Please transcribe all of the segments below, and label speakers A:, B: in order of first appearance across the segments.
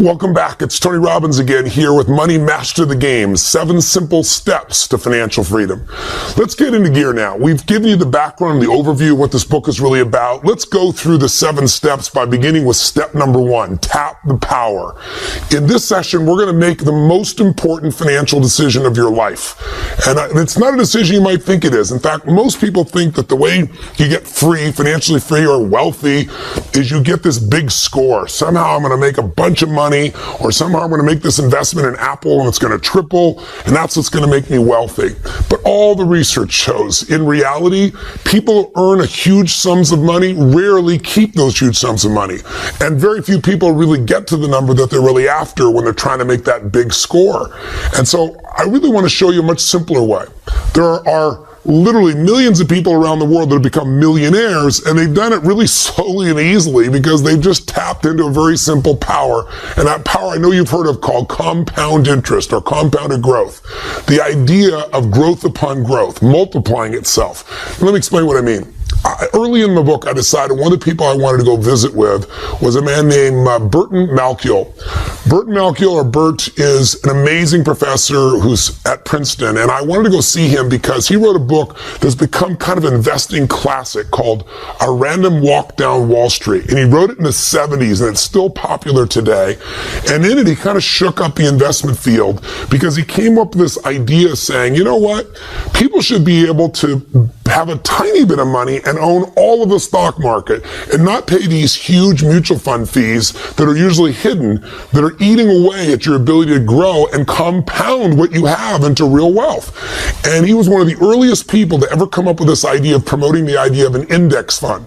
A: Welcome back. It's Tony Robbins again here with Money Master the Game, 7 simple steps to financial freedom. Let's get into gear now. We've given you the background, the overview of what this book is really about. Let's go through the 7 steps by beginning with step number 1, tap the power. In this session, we're going to make the most important financial decision of your life. And it's not a decision you might think it is. In fact, most people think that the way you get free, financially free or wealthy, is you get this big score. Somehow I'm going to make a bunch of money, or somehow I'm going to make this investment in Apple and it's going to triple, and that's what's going to make me wealthy. But all the research shows, in reality, people earn huge sums of money, rarely keep those huge sums of money. And very few people really get to the number that they're really after when they're trying to make that big score. And so I really want to show you a much simpler way. There are literally millions of people around the world that have become millionaires, and they've done it really slowly and easily because they've just tapped into a very simple power. And that power I know you've heard of called compound interest or compounded growth. The idea of growth upon growth, multiplying itself. Let me explain what I mean. Early in the book, I decided one of the people I wanted to go visit with was a man named Burton Malkiel. Burton Malkiel, or Bert, is an amazing professor who's at Princeton, and I wanted to go see him because he wrote a book that's become kind of an investing classic called A Random Walk Down Wall Street. And he wrote it in the 70s, and it's still popular today. And in it, he kind of shook up the investment field because he came up with this idea saying, you know what? People should be able to have a tiny bit of money and own all of the stock market and not pay these huge mutual fund fees that are usually hidden, that are eating away at your ability to grow and compound what you have into real wealth. And he was one of the earliest people to ever come up with this idea of promoting the idea of an index fund.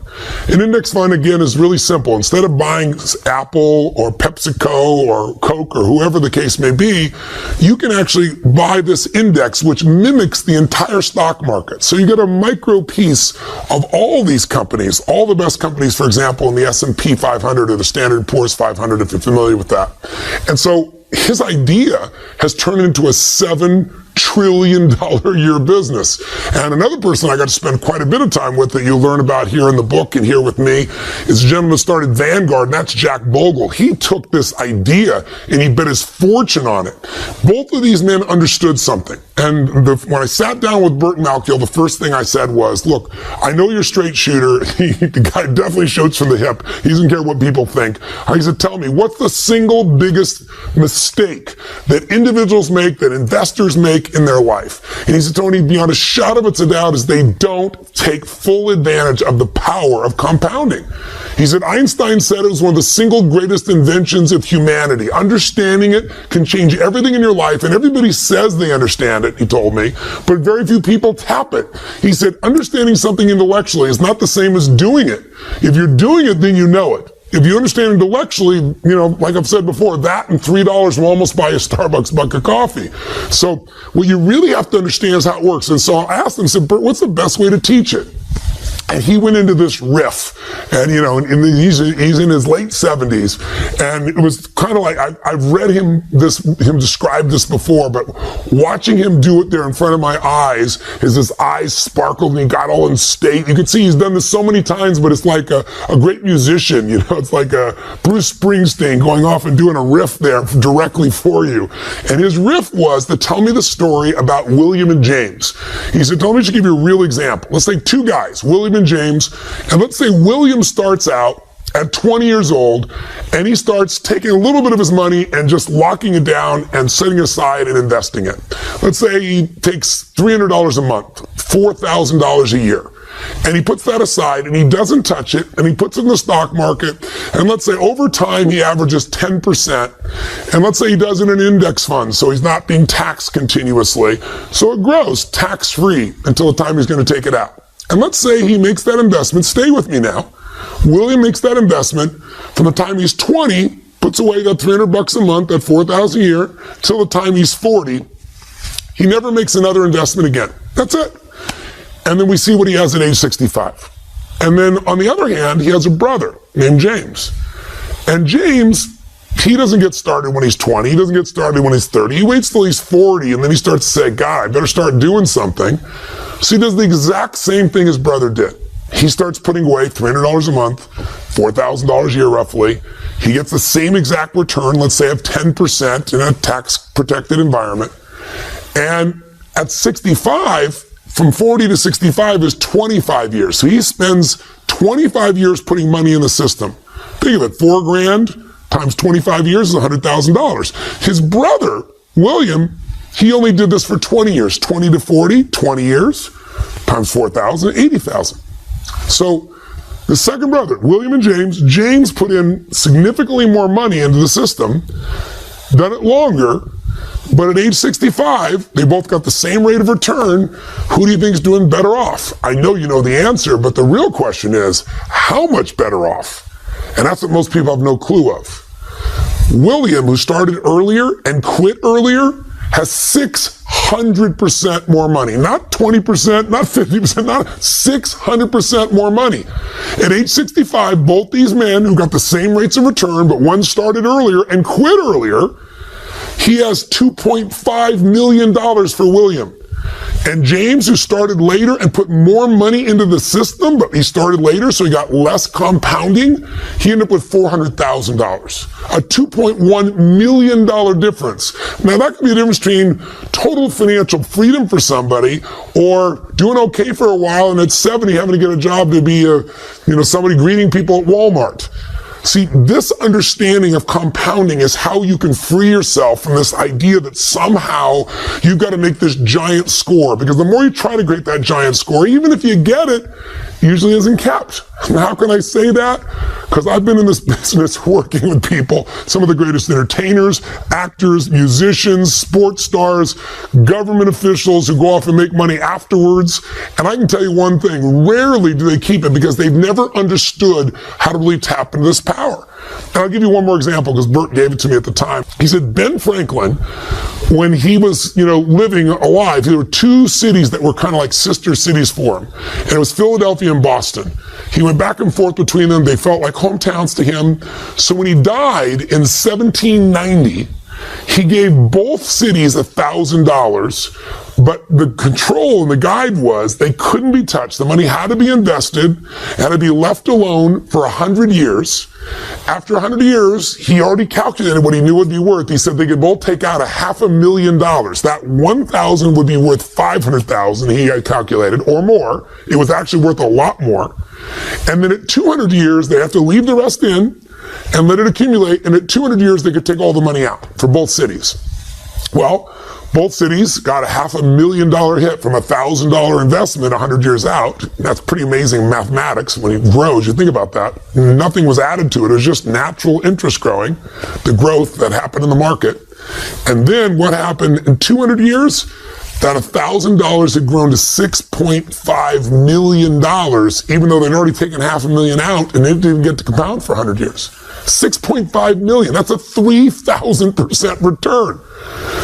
A: An index fund, again, is really simple. Instead of buying Apple or PepsiCo or Coke or whoever the case may be, you can actually buy this index which mimics the entire stock market. So you get a micro piece of all these companies, all the best companies, for example, in the S&P 500 or the Standard & Poor's 500, if you're familiar with that. And so his idea has turned into a $7 trillion a year business. And another person I got to spend quite a bit of time with that you'll learn about here in the book and here with me is a gentleman who started Vanguard, and that's Jack Bogle. He took this idea and he bet his fortune on it. Both of these men understood something. And when I sat down with Burton Malkiel, the first thing I said was, look, I know you're a straight shooter. The guy definitely shoots from the hip. He doesn't care what people think. I said, tell me, what's the single biggest mistake that individuals make, that investors make in their life? And he said, Tony, beyond a shadow of a doubt, is they don't take full advantage of the power of compounding. He said, Einstein said it was one of the single greatest inventions of humanity. Understanding it can change everything in your life, and everybody says they understand it, he told me, but very few people tap it. He said, understanding something intellectually is not the same as doing it. If you're doing it, then you know it. If you understand intellectually, you know, like I've said before, that and $3 will almost buy a Starbucks mug of coffee. So what you really have to understand is how it works. And so I asked him, I said, Bert, what's the best way to teach it? And he went into this riff, and you know, he's in his late 70s, and it was kind of like I've read him describe this before, but watching him do it there in front of my eyes, his eyes sparkled and he got all in state. You can see he's done this so many times, but it's like a great musician, you know, it's like a Bruce Springsteen going off and doing a riff there directly for you. And his riff was to tell me the story about William and James. He said, tell me to give you a real example. Let's take two guys, William and James, and let's say William starts out at 20 years old, and he starts taking a little bit of his money and just locking it down and setting aside and investing it. Let's say he takes $300 a month, $4,000 a year. And he puts that aside and he doesn't touch it, and he puts it in the stock market, and let's say over time he averages 10%, and let's say he does it in an index fund so he's not being taxed continuously, so it grows tax-free until the time he's going to take it out. And let's say he makes that investment, stay with me now, William makes that investment from the time he's 20, puts away that $300 a month, that $4,000 a year, till the time he's 40, he never makes another investment again. That's it. And then we see what he has at age 65. And then on the other hand, he has a brother named James. And James, he doesn't get started when he's 20. He doesn't get started when he's 30. He waits till he's 40, and then he starts to say, God, I better start doing something. So he does the exact same thing his brother did. He starts putting away $300 a month, $4,000 a year roughly. He gets the same exact return, let's say of 10% in a tax-protected environment. And at 65, from 40 to 65 is 25 years. So he spends 25 years putting money in the system. Think of it, $4,000 times 25 years is $100,000. His brother, William, he only did this for 20 years. 20 to 40, 20 years, times 4,000, 80,000. So the second brother, William and James put in significantly more money into the system, done it longer, but at age 65, they both got the same rate of return. Who do you think is doing better off? I know you know the answer, but the real question is, how much better off? And that's what most people have no clue of. William, who started earlier and quit earlier, has 600% more money. Not 20%, not 50%, not 600% more money. At age 65, both these men who got the same rates of return, but one started earlier and quit earlier, he has $2.5 million for William. And James, who started later and put more money into the system, but he started later, so he got less compounding, he ended up with $400,000. A $2.1 million difference. Now, that could be the difference between total financial freedom for somebody or doing okay for a while and at 70 having to get a job to be somebody greeting people at Walmart. See, this understanding of compounding is how you can free yourself from this idea that somehow you've got to make this giant score, because the more you try to create that giant score, even if you get it, usually isn't kept. And how can I say that? Because I've been in this business working with people, some of the greatest entertainers, actors, musicians, sports stars, government officials who go off and make money afterwards. And I can tell you one thing, rarely do they keep it because they've never understood how to really tap into this power. And I'll give you one more example because Bert gave it to me at the time. He said Ben Franklin, when he was, living alive, there were two cities that were kind of like sister cities for him. And it was Philadelphia and Boston. He went back and forth between them. They felt like hometowns to him. So when he died in 1790, he gave both cities $1,000, but the control and the guide was they couldn't be touched. The money had to be invested, had to be left alone for 100 years. After 100 years, he already calculated what he knew it would be worth. He said they could both take out $500,000. That 1,000 would be worth 500,000, he had calculated, or more. It was actually worth a lot more. And then at 200 years, they have to leave the rest in and let it accumulate, and at 200 years, they could take all the money out for both cities. Well, both cities got a $500,000 hit from a $1,000 investment 100 years out. That's pretty amazing mathematics when it grows. You think about that. Nothing was added to it. It was just natural interest growing, the growth that happened in the market. And then what happened in 200 years? That $1,000 had grown to $6.5 million, even though they'd already taken $500,000 out and it didn't get to compound for 100 years. $6.5 million. That's a 3,000% return.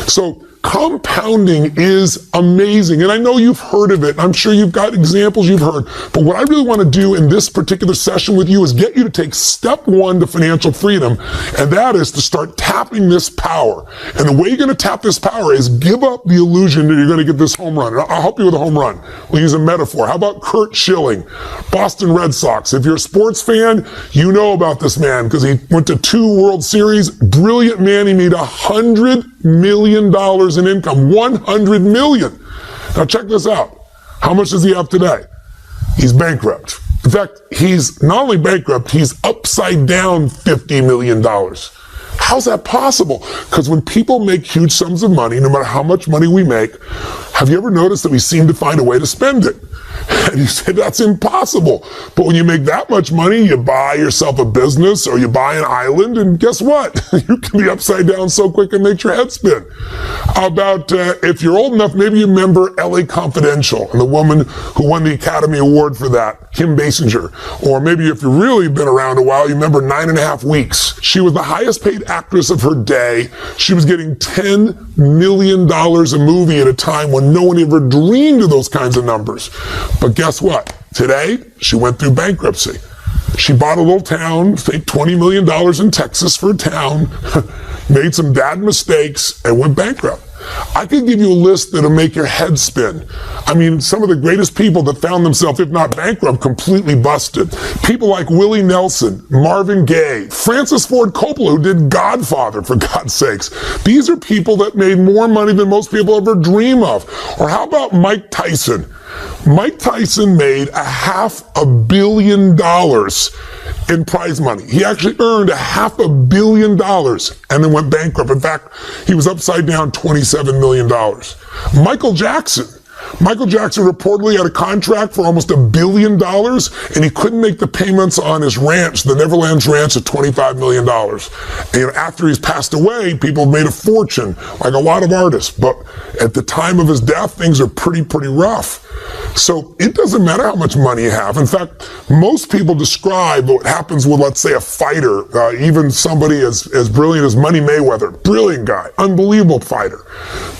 A: So compounding is amazing. And I know you've heard of it. I'm sure you've got examples you've heard. But what I really want to do in this particular session with you is get you to take step one to financial freedom. And that is to start tapping this power. And the way you're going to tap this power is give up the illusion that you're going to get this home run. I'll help you with a home run. We'll use a metaphor. How about Curt Schilling, Boston Red Sox? If you're a sports fan, you know about this man because he went to 2 World Series. Brilliant man. He made $100 million in income. 100 million. Now check this out. How much does he have today? He's bankrupt. In fact, he's not only bankrupt, he's upside down $50 million. How's that possible? Because when people make huge sums of money, no matter how much money we make, have you ever noticed that we seem to find a way to spend it? And you say, that's impossible. But when you make that much money, you buy yourself a business or you buy an island, and guess what? You can be upside down so quick and make your head spin. How about, if you're old enough, maybe you remember LA Confidential and the woman who won the Academy Award for that, Kim Basinger. Or maybe if you've really been around a while, you remember 9.5 Weeks. She was the highest paid actress of her day. She was getting $10 million a movie at a time when no one ever dreamed of those kinds of numbers. But guess what? Today, she went through bankruptcy. She bought a little town, paid $20 million in Texas for a town, made some bad mistakes, and went bankrupt. I could give you a list that'll make your head spin. I mean, some of the greatest people that found themselves, if not bankrupt, completely busted. People like Willie Nelson, Marvin Gaye, Francis Ford Coppola, who did Godfather, for God's sakes. These are people that made more money than most people ever dream of. Or how about Mike Tyson? Mike Tyson made $500 million in prize money. He actually earned $500 million and then went bankrupt. In fact, he was upside down $27 million. Michael Jackson reportedly had a contract for almost $1 billion, and he couldn't make the payments on his ranch, the Neverlands Ranch, of $25 million. And after he's passed away, people made a fortune, like a lot of artists. But at the time of his death, things are pretty rough. So it doesn't matter how much money you have. In fact, most people describe what happens with, let's say, a fighter, even somebody as brilliant as Money Mayweather. Brilliant guy, unbelievable fighter.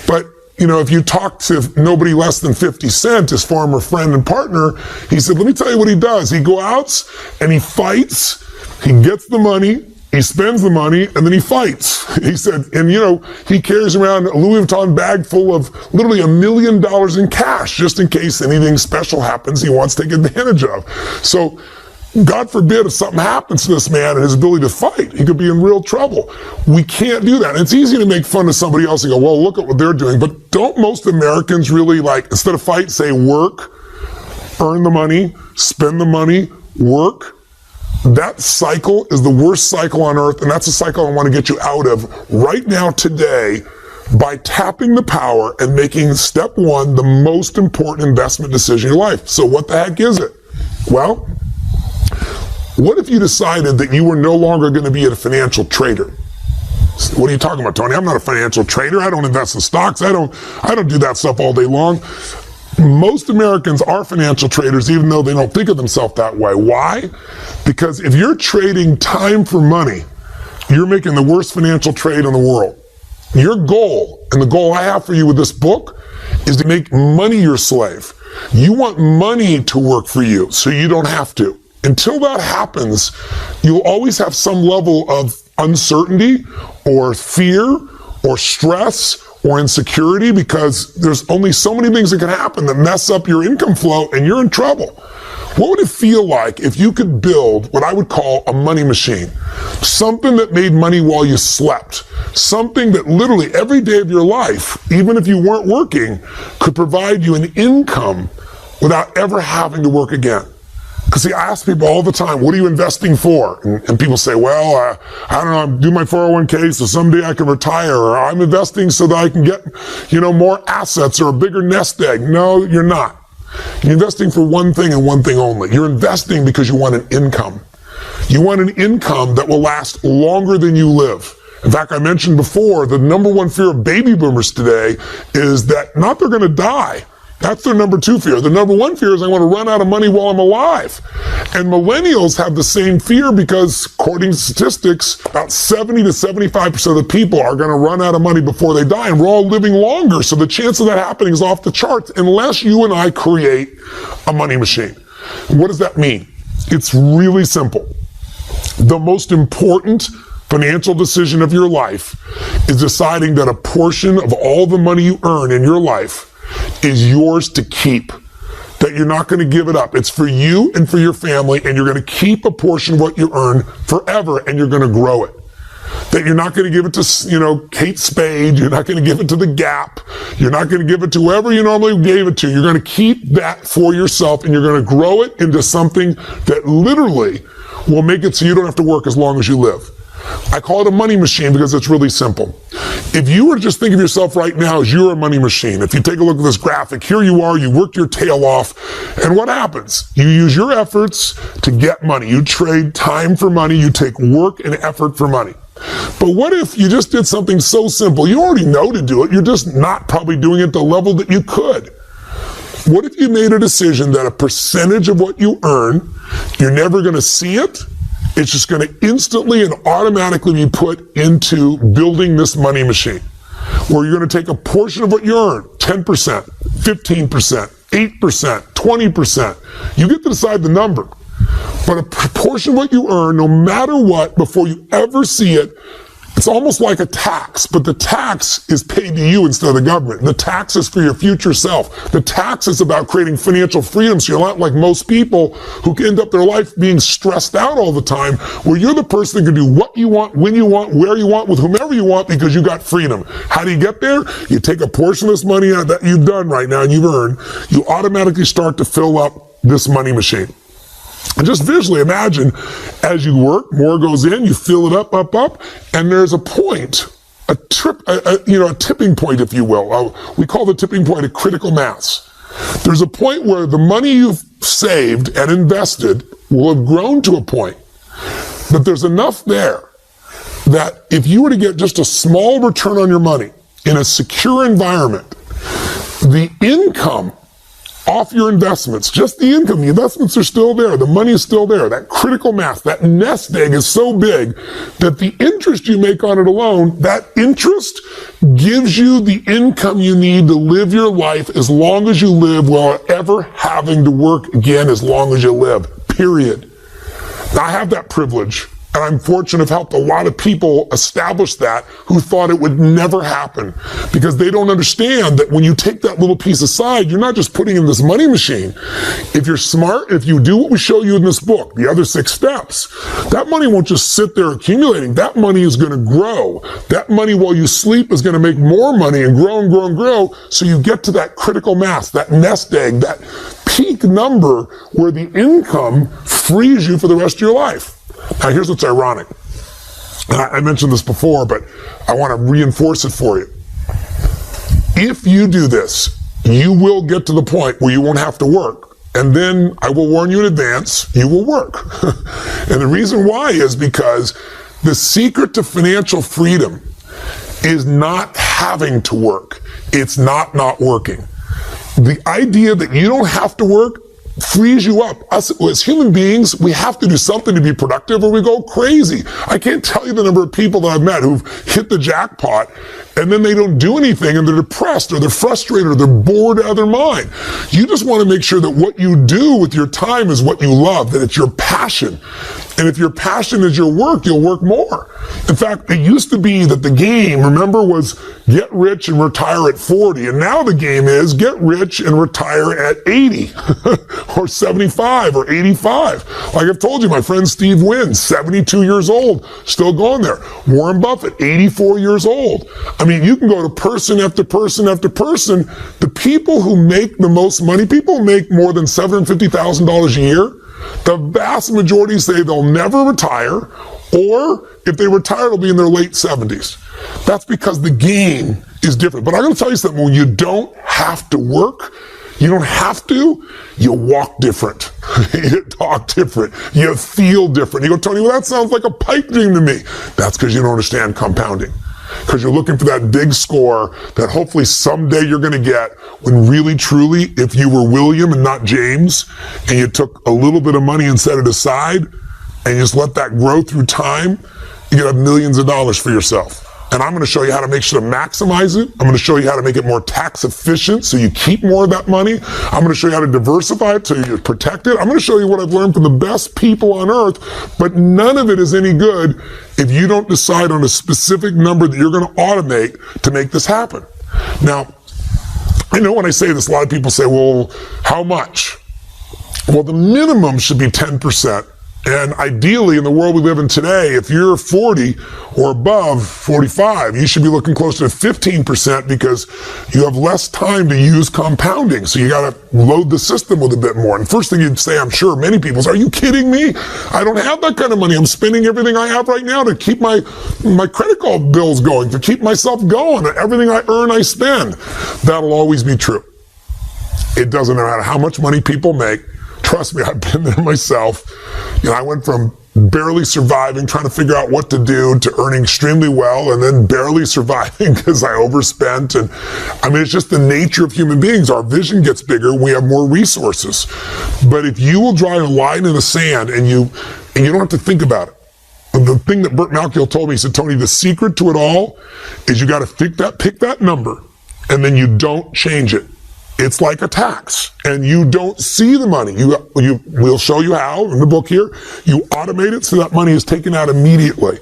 A: But you know, if you talk to nobody less than 50 Cent, his former friend and partner, he said, let me tell you what he does. He goes out and he fights, he gets the money, he spends the money, and then he fights. He said, and you know, he carries around a Louis Vuitton bag full of literally $1 million in cash, just in case anything special happens he wants to take advantage of. So, God forbid if something happens to this man and his ability to fight, he could be in real trouble. We can't do that. And it's easy to make fun of somebody else and go, well, look at what they're doing. But don't most Americans really, like, instead of fight, say work, earn the money, spend the money, work? That cycle is the worst cycle on earth, and that's a cycle I want to get you out of right now, today, by tapping the power and making step one the most important investment decision in your life. So what the heck is it? Well, what if you decided that you were no longer going to be a financial trader? What are you talking about, Tony? I'm not a financial trader. I don't invest in stocks. I don't do that stuff all day long. Most Americans are financial traders, even though they don't think of themselves that way. Why? Because if you're trading time for money, you're making the worst financial trade in the world. Your goal, and the goal I have for you with this book, is to make money your slave. You want money to work for you, so you don't have to. Until that happens, you'll always have some level of uncertainty or fear or stress or insecurity, because there's only so many things that can happen that mess up your income flow and you're in trouble. What would it feel like if you could build what I would call a money machine? Something that made money while you slept. Something that literally every day of your life, even if you weren't working, could provide you an income without ever having to work again. Because see, I ask people all the time, what are you investing for? And people say, well, I don't know, I'm doing my 401k so someday I can retire, or I'm investing so that I can get, more assets or a bigger nest egg. No, you're not. You're investing for one thing and one thing only. You're investing because you want an income. You want an income that will last longer than you live. In fact, I mentioned before, the number one fear of baby boomers today is that not they're going to die. That's their number two fear. The number one fear is I want to run out of money while I'm alive. And millennials have the same fear because, according to statistics, about 70 to 75% of the people are going to run out of money before they die. And we're all living longer, so the chance of that happening is off the charts unless you and I create a money machine. What does that mean? It's really simple. The most important financial decision of your life is deciding that a portion of all the money you earn in your life is yours to keep, that you're not going to give it up. It's for you and for your family, and you're going to keep a portion of what you earn forever, and you're going to grow it. That you're not going to give it to, Kate Spade, you're not going to give it to the Gap, you're not going to give it to whoever you normally gave it to. You're going to keep that for yourself, and you're going to grow it into something that literally will make it so you don't have to work as long as you live. I call it a money machine because it's really simple. If you were to just think of yourself right now as you're a money machine, if you take a look at this graphic, here you are, you worked your tail off, and what happens? You use your efforts to get money. You trade time for money. You take work and effort for money. But what if you just did something so simple? You already know to do it. You're just not probably doing it at the level that you could. What if you made a decision that a percentage of what you earn, you're never going to see it? It's just going to instantly and automatically be put into building this money machine, where you're going to take a portion of what you earn, 10%, 15%, 8%, 20%. You get to decide the number. But a portion of what you earn, no matter what, before you ever see it, It's almost like a tax, but the tax is paid to you instead of the government. The tax is for your future self. The tax is about creating financial freedom, so you're not like most people who end up their life being stressed out all the time, where you're the person that can do what you want, when you want, where you want, with whomever you want, because you got freedom. How do you get there? You take a portion of this money that you've done right now and you've earned, you automatically start to fill up this money machine. And just visually imagine, as you work, more goes in, you fill it up, and there's a point, a tipping point, if you will. We call the tipping point a critical mass. There's a point where the money you've saved and invested will have grown to a point that there's enough there that if you were to get just a small return on your money in a secure environment, the income off your investments, just the income, the investments are still there, the money is still there, that critical mass, that nest egg is so big that the interest you make on it alone, that interest gives you the income you need to live your life as long as you live without ever having to work again as long as you live, period. Now, I have that privilege, and I'm fortunate to have helped a lot of people establish that who thought it would never happen, because they don't understand that when you take that little piece aside, you're not just putting in this money machine. If you're smart, if you do what we show you in this book, the other 6 steps, that money won't just sit there accumulating. That money is going to grow. That money while you sleep is going to make more money and grow and grow and grow, so you get to that critical mass, that nest egg, that peak number where the income frees you for the rest of your life. Now, here's what's ironic. I mentioned this before, but I want to reinforce it for you. If you do this, you will get to the point where you won't have to work. And then I will warn you in advance, you will work. And the reason why is because the secret to financial freedom is not having to work. It's not working. The idea that you don't have to work frees you up. Us as human beings, we have to do something to be productive or we go crazy. I can't tell you the number of people that I've met who've hit the jackpot and then they don't do anything and they're depressed or they're frustrated or they're bored out of their mind. You just want to make sure that what you do with your time is what you love, that it's your passion. And if your passion is your work, you'll work more. In fact, it used to be that the game, remember, was get rich and retire at 40. And now the game is get rich and retire at 80 or 75 or 85. Like I've told you, my friend Steve Wynn, 72 years old, still going there. Warren Buffett, 84 years old. I mean, you can go to person after person after person. The people who make the most money, people who make more than $750,000 a year, the vast majority say they'll never retire, or if they retire, it'll be in their late 70s. That's because the game is different. But I'm going to tell you something. When you don't have to work, you don't have to, you walk different. You talk different. You feel different. You go, Tony, well, that sounds like a pipe dream to me. That's because you don't understand compounding. Because you're looking for that big score that hopefully someday you're going to get, when really, truly, if you were William and not James, and you took a little bit of money and set it aside, and you just let that grow through time, you can have millions of dollars for yourself. And I'm going to show you how to make sure to maximize it. I'm going to show you how to make it more tax efficient so you keep more of that money. I'm going to show you how to diversify it so you protect it. I'm going to show you what I've learned from the best people on earth, but none of it is any good if you don't decide on a specific number that you're going to automate to make this happen. Now, I know when I say this, a lot of people say, well, how much? Well, the minimum should be 10%. And ideally, in the world we live in today, if you're 40 or above 45, you should be looking closer to 15% because you have less time to use compounding. So you got to load the system with a bit more. And first thing you'd say, I'm sure many people say, are you kidding me? I don't have that kind of money. I'm spending everything I have right now to keep my credit card bills going, to keep myself going. Everything I earn, I spend. That'll always be true. It doesn't matter how much money people make. Trust me, I've been there myself. You know, I went from barely surviving, trying to figure out what to do, to earning extremely well, and then barely surviving because I overspent. And I mean, it's just the nature of human beings. Our vision gets bigger, we have more resources. But if you will draw a line in the sand and you don't have to think about it. The thing that Burt Malkiel told me, he said, Tony, the secret to it all is you got to pick that number, and then you don't change it. It's like a tax, and you don't see the money. We'll show you how in the book here. You automate it so that money is taken out immediately.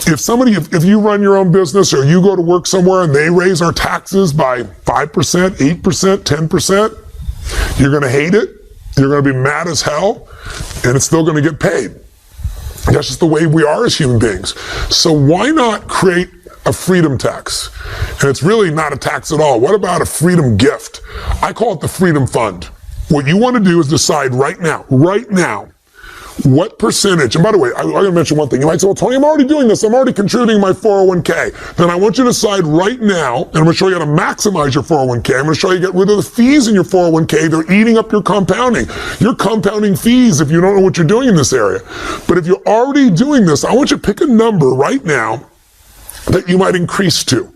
A: if you run your own business or you go to work somewhere and they raise our taxes by 5%, 8%, 10%, you're going to hate it. You're going to be mad as hell, and it's still going to get paid. That's just the way we are as human beings. So why not create a freedom tax? And it's really not a tax at all. What about a freedom gift? I call it the Freedom Fund. What you want to do is decide right now, what percentage, and by the way, I'm going to mention one thing. You might say, well, Tony, I'm already doing this. I'm already contributing my 401k. Then I want you to decide right now, and I'm going to show you how to maximize your 401k. I'm going to show you get rid of the fees in your 401k. They're eating up your compounding. You're compounding fees if you don't know what you're doing in this area. But if you're already doing this, I want you to pick a number right now that you might increase to.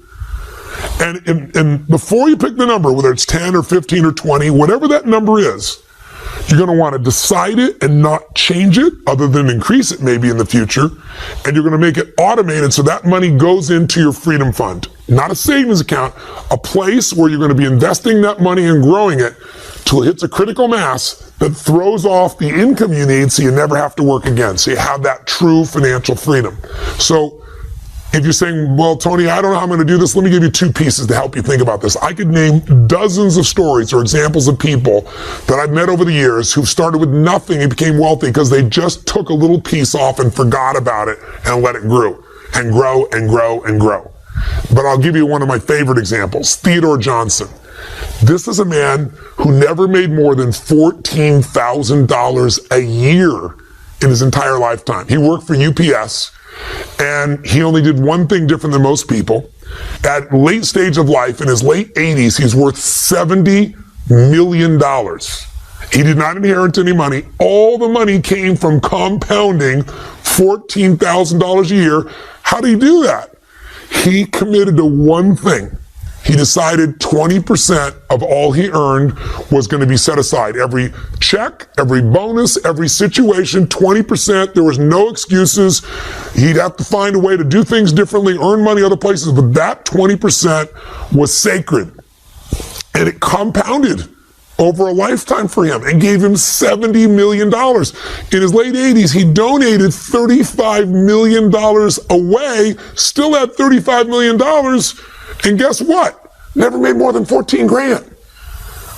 A: And before you pick the number, whether it's 10 or 15 or 20, whatever that number is, you're going to want to decide it and not change it other than increase it maybe in the future. And you're going to make it automated so that money goes into your Freedom Fund. Not a savings account, a place where you're going to be investing that money and growing it till it hits a critical mass that throws off the income you need so you never have to work again. So you have that true financial freedom. So if you're saying, well, Tony, I don't know how I'm going to do this, let me give you two pieces to help you think about this. I could name dozens of stories or examples of people that I've met over the years who've started with nothing and became wealthy because they just took a little piece off and forgot about it and let it grow and grow and grow and grow. But I'll give you one of my favorite examples, Theodore Johnson. This is a man who never made more than $14,000 a year in his entire lifetime. He worked for UPS. And he only did one thing different than most people. At late stage of life, in his late 80s, he's worth $70 million. He did not inherit any money. All the money came from compounding $14,000 a year. How did he do that? He committed to one thing. He decided 20% of all he earned was going to be set aside. Every check, every bonus, every situation, 20%. There was no excuses. He'd have to find a way to do things differently, earn money other places, but that 20% was sacred. And it compounded over a lifetime for him and gave him $70 million. In his late 80s, he donated $35 million away, still had $35 million. And guess what? Never made more than 14 grand.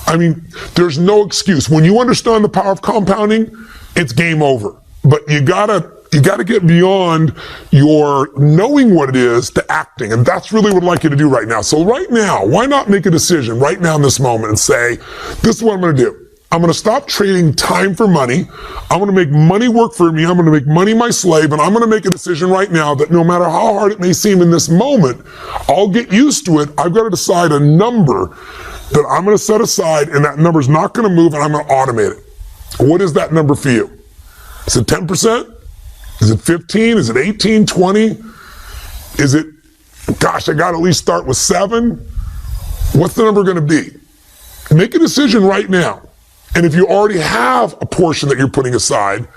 A: I mean, there's no excuse. When you understand the power of compounding, it's game over. But you gotta get beyond your knowing what it is to acting. And that's really what I'd like you to do right now. So right now, why not make a decision right now in this moment and say, this is what I'm gonna do. I'm going to stop trading time for money. I'm going to make money work for me. I'm going to make money my slave. And I'm going to make a decision right now that no matter how hard it may seem in this moment, I'll get used to it. I've got to decide a number that I'm going to set aside, and that number is not going to move, and I'm going to automate it. What is that number for you? Is it 10%? Is it 15? Is it 18, 20? Is it, gosh, I got to at least start with 7? What's the number going to be? Make a decision right now. And if you already have a portion that you're putting aside,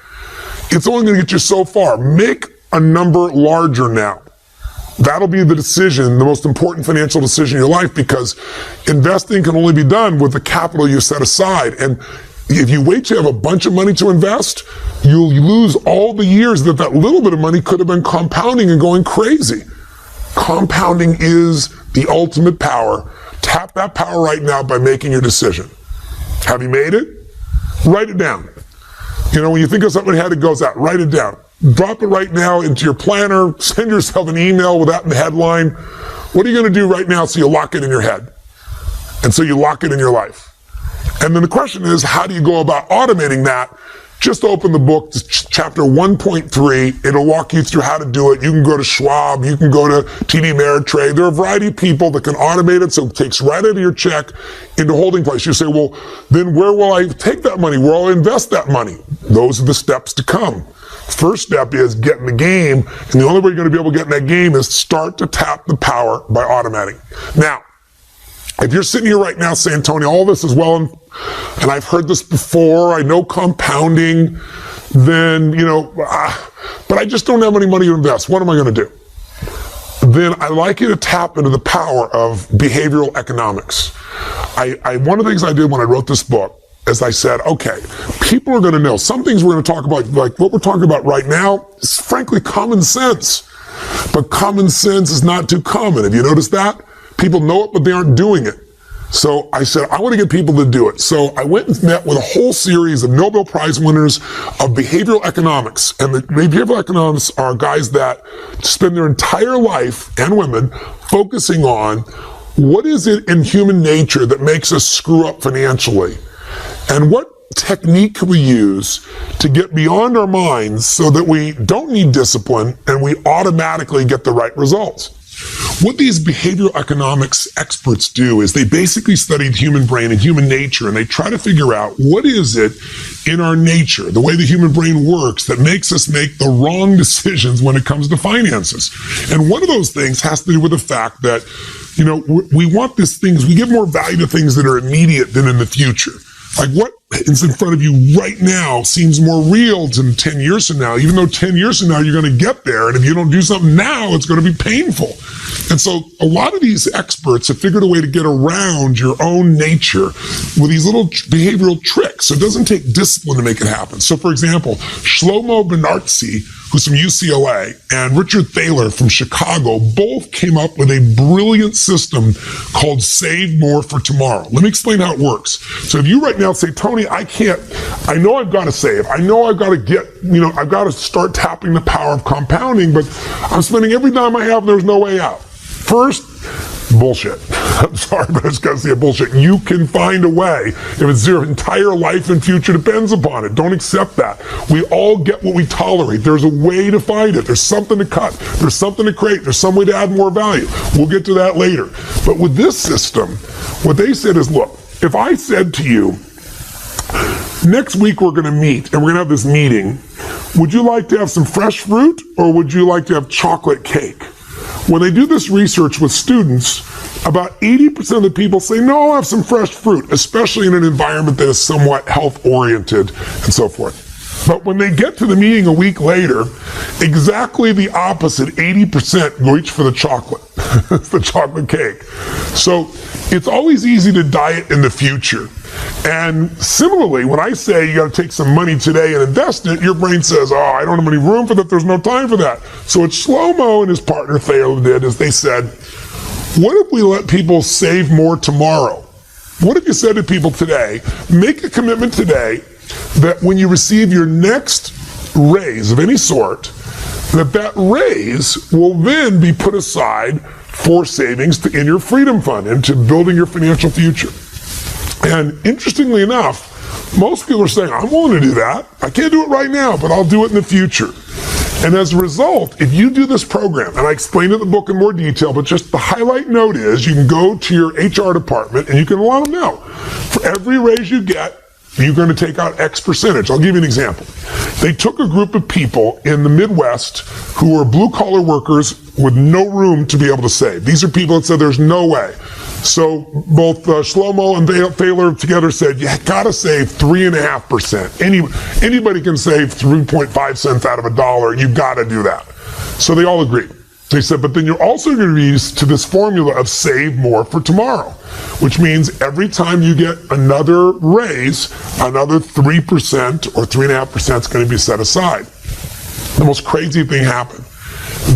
A: it's only going to get you so far. Make a number larger now. That'll be the decision, the most important financial decision in your life, because investing can only be done with the capital you set aside. And if you wait to have a bunch of money to invest, you'll lose all the years that little bit of money could have been compounding and going crazy. Compounding is the ultimate power. Tap that power right now by making your decision. Have you made it? Write it down. You know, when you think of something ahead, it goes out. Write it down. Drop it right now into your planner. Send yourself an email with that in the headline. What are you going to do right now so you lock it in your head? And so you lock it in your life. And then the question is, how do you go about automating that? Just open the book, chapter 1.3. It'll walk you through how to do it. You can go to Schwab. You can go to TD Ameritrade. There are a variety of people that can automate it, so it takes right out of your check into holding place. You say, well, then where will I take that money? Where will I invest that money? Those are the steps to come. First step is get in the game, and the only way you're going to be able to get in that game is start to tap the power by automating. Now, if you're sitting here right now saying, Tony, all this is well, and I've heard this before, I know compounding, then, but I just don't have any money to invest. What am I going to do? Then I'd like you to tap into the power of behavioral economics. One of the things I did when I wrote this book is I said, okay, people are going to know. Some things we're going to talk about, like what we're talking about right now, is frankly common sense. But common sense is not too common. Have you noticed that? People know it, but they aren't doing it. So I said, I want to get people to do it. So I went and met with a whole series of Nobel Prize winners of behavioral economics. And the behavioral economists are guys that spend their entire life, and women, focusing on what is it in human nature that makes us screw up financially? And what technique can we use to get beyond our minds so that we don't need discipline and we automatically get the right results? What these behavioral economics experts do is they basically study the human brain and human nature, and they try to figure out what is it in our nature, the way the human brain works, that makes us make the wrong decisions when it comes to finances. And one of those things has to do with the fact that, you know, we want these things, we give more value to things that are immediate than in the future. Like what is in front of you right now seems more real than 10 years from now, even though 10 years from now you're going to get there. And if you don't do something now, it's going to be painful. And so a lot of these experts have figured a way to get around your own nature with these little behavioral tricks. So it doesn't take discipline to make it happen. So for example, Shlomo Bernartzi, who's from UCLA, and Richard Thaler from Chicago, both came up with a brilliant system called Save More for Tomorrow. Let me explain how it works. So if you right now say, Tony, I know I've got to save. I know I've got to get, I've got to start tapping the power of compounding, but I'm spending every dime I have and there's no way out. First, bullshit. I'm sorry, but it's got to say bullshit. You can find a way if it's your entire life and future depends upon it. Don't accept that. We all get what we tolerate. There's a way to find it. There's something to cut. There's something to create. There's some way to add more value. We'll get to that later. But with this system, what they said is, look, if I said to you, next week we're going to meet and we're going to have this meeting, would you like to have some fresh fruit or would you like to have chocolate cake? When they do this research with students, about 80% of the people say, no, I'll have some fresh fruit, especially in an environment that is somewhat health-oriented and so forth. But when they get to the meeting a week later, exactly the opposite, 80% reach for the chocolate, the chocolate cake. So it's always easy to diet in the future. And similarly, when I say you got to take some money today and invest it, your brain says, oh, I don't have any room for that. There's no time for that. So what Shlomo and his partner Thaler did is they said, what if we let people save more tomorrow? What if you said to people today, make a commitment today that when you receive your next raise of any sort, that raise will then be put aside for savings in your freedom fund and to building your financial future. And interestingly enough, most people are saying, I'm willing to do that. I can't do it right now, but I'll do it in the future. And as a result, if you do this program, and I explained it in the book in more detail, but just the highlight note is you can go to your HR department and you can let them know. For every raise you get, you're going to take out X percentage. I'll give you an example. They took a group of people in the Midwest who were blue-collar workers with no room to be able to save. These are people that said there's no way. So both Shlomo and Thaler together said, you got to save 3.5%. Anybody can save 3.5 cents out of $1. You've got to do that. So they all agreed. They said, but then you're also going to be used to this formula of save more for tomorrow, which means every time you get another raise, another 3% or 3.5% is going to be set aside. The most crazy thing happened.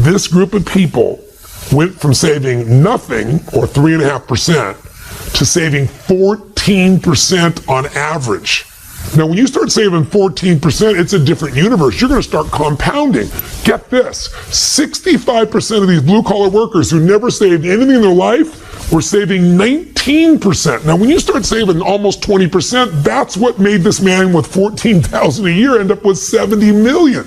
A: This group of people went from saving nothing or 3.5% to saving 14% on average. Now, when you start saving 14%, it's a different universe. You're going to start compounding. Get this, 65% of these blue-collar workers who never saved anything in their life were saving 19%. Now, when you start saving almost 20%, that's what made this man with $14,000 a year end up with $70 million.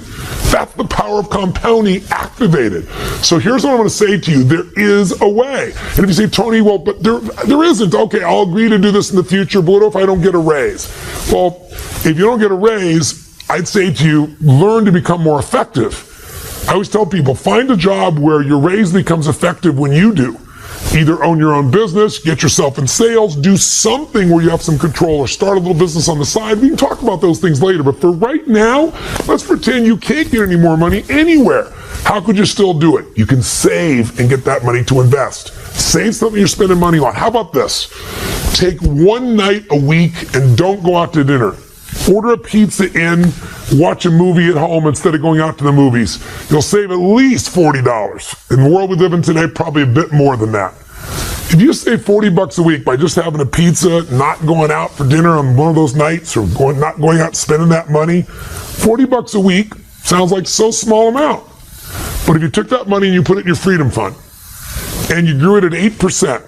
A: That's the power of compounding activated. So here's what I'm going to say to you. There is a way. And if you say, Tony, well, but there isn't. Okay, I'll agree to do this in the future, but what if I don't get a raise? Well, if you don't get a raise, I'd say to you, learn to become more effective. I always tell people, find a job where your raise becomes effective when you do. Either own your own business, get yourself in sales, do something where you have some control, or start a little business on the side. We can talk about those things later, but for right now, let's pretend you can't get any more money anywhere. How could you still do it? You can save and get that money to invest. Save something you're spending money on. How about this? Take one night a week and don't go out to dinner. Order a pizza in, watch a movie at home instead of going out to the movies. You'll save at least $40. In the world we live in today, probably a bit more than that. If you save $40 a week by just having a pizza, not going out for dinner on one of those nights, or not going out and spending that money, $40 a week sounds like so small amount. But if you took that money and you put it in your freedom fund, and you grew it at 8%,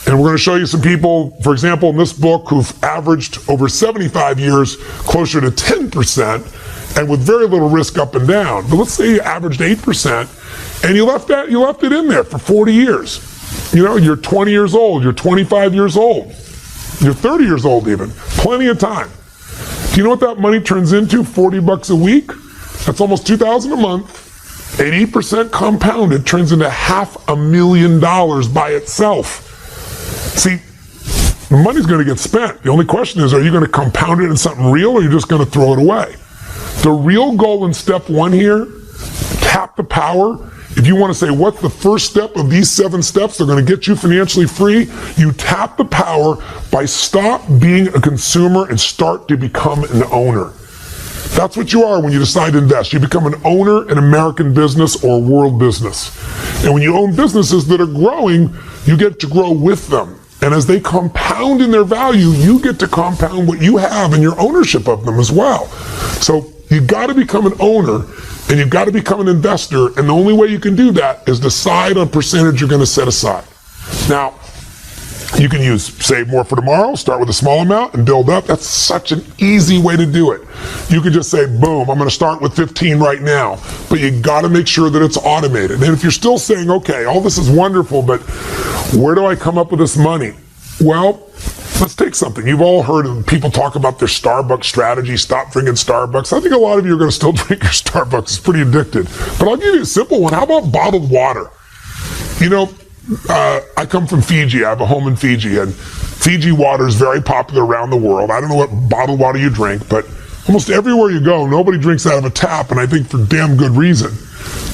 A: and we're going to show you some people, for example, in this book, who've averaged over 75 years closer to 10%, and with very little risk up and down. But let's say you averaged 8%, and you left it in there for 40 years. You know, you're 20 years old, you're 25 years old, you're 30 years old even. Plenty of time. Do you know what that money turns into? $40 a week? That's almost $2,000 a month. At 8% compounded turns into $500,000 by itself. See, the money's going to get spent. The only question is, are you going to compound it in something real, or are you just going to throw it away? The real goal in step 1 here, tap the power. If you want to say, what's the first step of these 7 steps that are going to get you financially free? You tap the power by stop being a consumer and start to become an owner. That's what you are when you decide to invest. You become an owner in American business or world business. And when you own businesses that are growing, you get to grow with them. And as they compound in their value, you get to compound what you have in your ownership of them as well. So you've got to become an owner, and you've got to become an investor. And the only way you can do that is decide on percentage you're going to set aside. Now, you can use save more for tomorrow, start with a small amount and build up. That's such an easy way to do it. You could just say, boom, I'm going to start with 15 right now. But you got to make sure that it's automated. And if you're still saying, okay, all this is wonderful, but where do I come up with this money? Well, let's take something. You've all heard of people talk about their Starbucks strategy, stop drinking Starbucks. I think a lot of you are going to still drink your Starbucks. It's pretty addicted. But I'll give you a simple one. How about bottled water? You know, I come from Fiji. I have a home in Fiji, and Fiji water is very popular around the world. I don't know what bottled water you drink, but almost everywhere you go, nobody drinks out of a tap, and I think for damn good reason.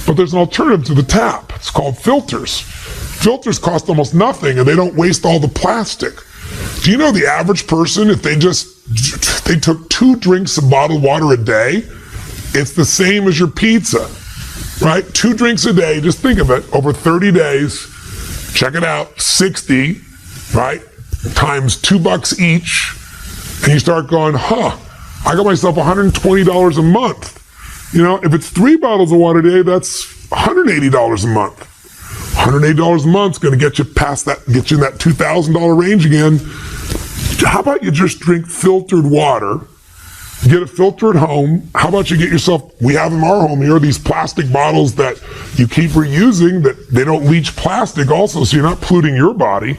A: But there's an alternative to the tap. It's called filters. Filters cost almost nothing, and they don't waste all the plastic. Do you know the average person, if they took 2 drinks of bottled water a day, it's the same as your pizza, right? 2 drinks a day, just think of it, over 30 days, check it out, 60, right, times $2 each, and you start going, I got myself $120 a month. You know, if it's 3 bottles of water a day, that's $180 a month. $180 a month is going to get you past that, get you in that $2,000 range again. How about you just drink filtered water? Get a filter at home. How about you get yourself, we have in our home here, these plastic bottles that you keep reusing, that they don't leach plastic also, so you're not polluting your body.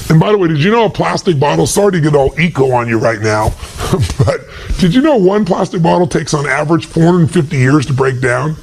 A: And by the way, did you know a plastic bottle, sorry to get all eco on you right now, but did you know one plastic bottle takes on average 450 years to break down?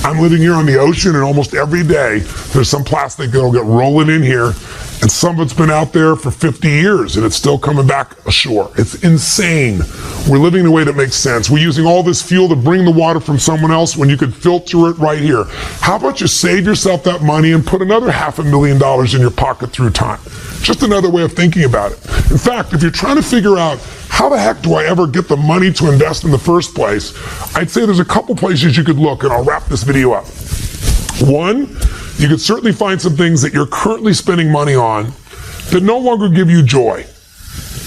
A: I'm living here on the ocean, and almost every day there's some plastic that'll get rolling in here, and some of it's been out there for 50 years and it's still coming back ashore. It's insane. We're living in a way that makes sense. We're using all this fuel to bring the water from someone else when you could filter it right here. How about you save yourself that money and put another $500,000 in your pocket through time? Just another way of thinking about it. In fact, if you're trying to figure out how the heck do I ever get the money to invest in the first place, I'd say there's a couple places you could look, and I'll wrap this video up. One, you could certainly find some things that you're currently spending money on that no longer give you joy.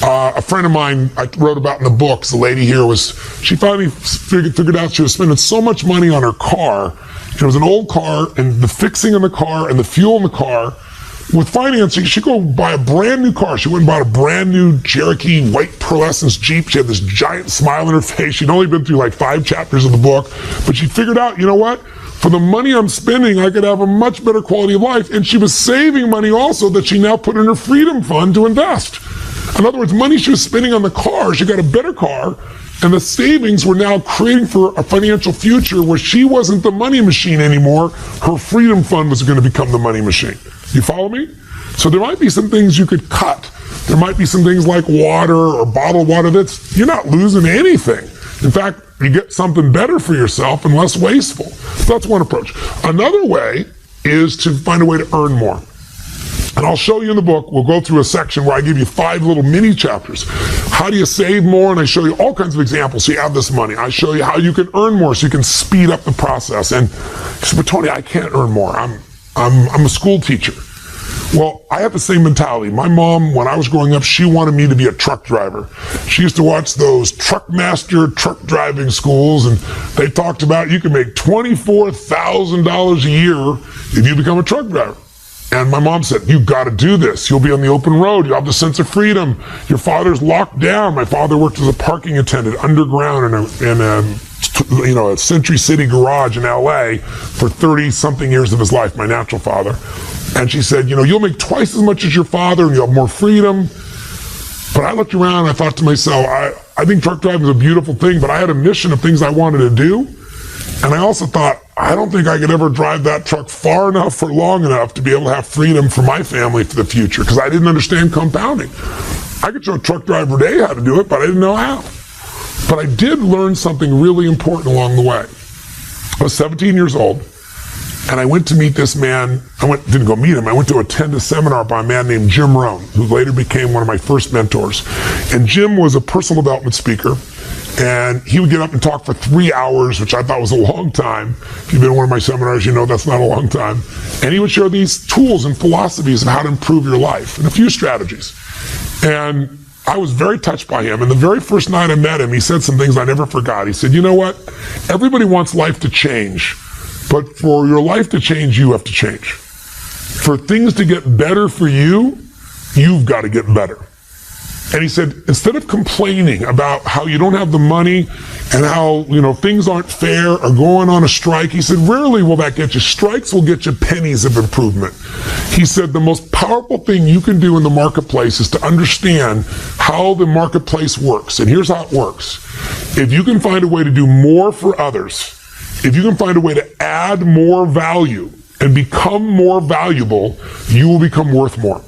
A: A friend of mine I wrote about in the books, the lady here she finally figured out she was spending so much money on her car. It was an old car, and the fixing in the car and the fuel in the car. With financing, she'd go buy a brand new car. She went and bought a brand new Cherokee white pearlescence Jeep. She had this giant smile on her face. She'd only been through like 5 chapters of the book, but she figured out, you know what? For the money I'm spending, I could have a much better quality of life. And she was saving money also that she now put in her freedom fund to invest. In other words, money she was spending on the car, she got a better car, and the savings were now creating for a financial future where she wasn't the money machine anymore. Her freedom fund was going to become the money machine. You follow me? So there might be some things you could cut. There might be some things like water or bottled water you're not losing anything. In fact, you get something better for yourself and less wasteful. So that's one approach. Another way is to find a way to earn more. And I'll show you in the book, we'll go through a section where I give you 5 little mini chapters. How do you save more? And I show you all kinds of examples so you have this money. I show you how you can earn more so you can speed up the process. And you say, but Tony, I can't earn more. I'm a school teacher. Well, I have the same mentality. My mom, when I was growing up, she wanted me to be a truck driver. She used to watch those Truckmaster truck driving schools, and they talked about you can make $24,000 a year if you become a truck driver. And my mom said, you've got to do this. You'll be on the open road. You'll have the sense of freedom. Your father's locked down. My father worked as a parking attendant underground in a Century City garage in LA for 30-something years of his life, my natural father. And she said, you'll make twice as much as your father and you'll have more freedom. But I looked around and I thought to myself, I think truck driving is a beautiful thing, but I had a mission of things I wanted to do. And I also thought, I don't think I could ever drive that truck far enough or long enough to be able to have freedom for my family for the future, because I didn't understand compounding. I could show a truck driver today how to do it, but I didn't know how. But I did learn something really important along the way. I was 17 years old, and I went to meet this man. Didn't go meet him. I went to attend a seminar by a man named Jim Rohn, who later became one of my first mentors. And Jim was a personal development speaker. And he would get up and talk for 3 hours, which I thought was a long time. If you've been to one of my seminars, you know that's not a long time. And he would share these tools and philosophies of how to improve your life and a few strategies. And I was very touched by him. And the very first night I met him, he said some things I never forgot. He said, you know what? Everybody wants life to change, but for your life to change, you have to change. For things to get better for you, you've got to get better. And he said, instead of complaining about how you don't have the money and how, things aren't fair or going on a strike, he said, rarely will that get you. Strikes will get you pennies of improvement. He said, the most powerful thing you can do in the marketplace is to understand how the marketplace works. And here's how it works. If you can find a way to do more for others, if you can find a way to add more value and become more valuable, you will become worth more.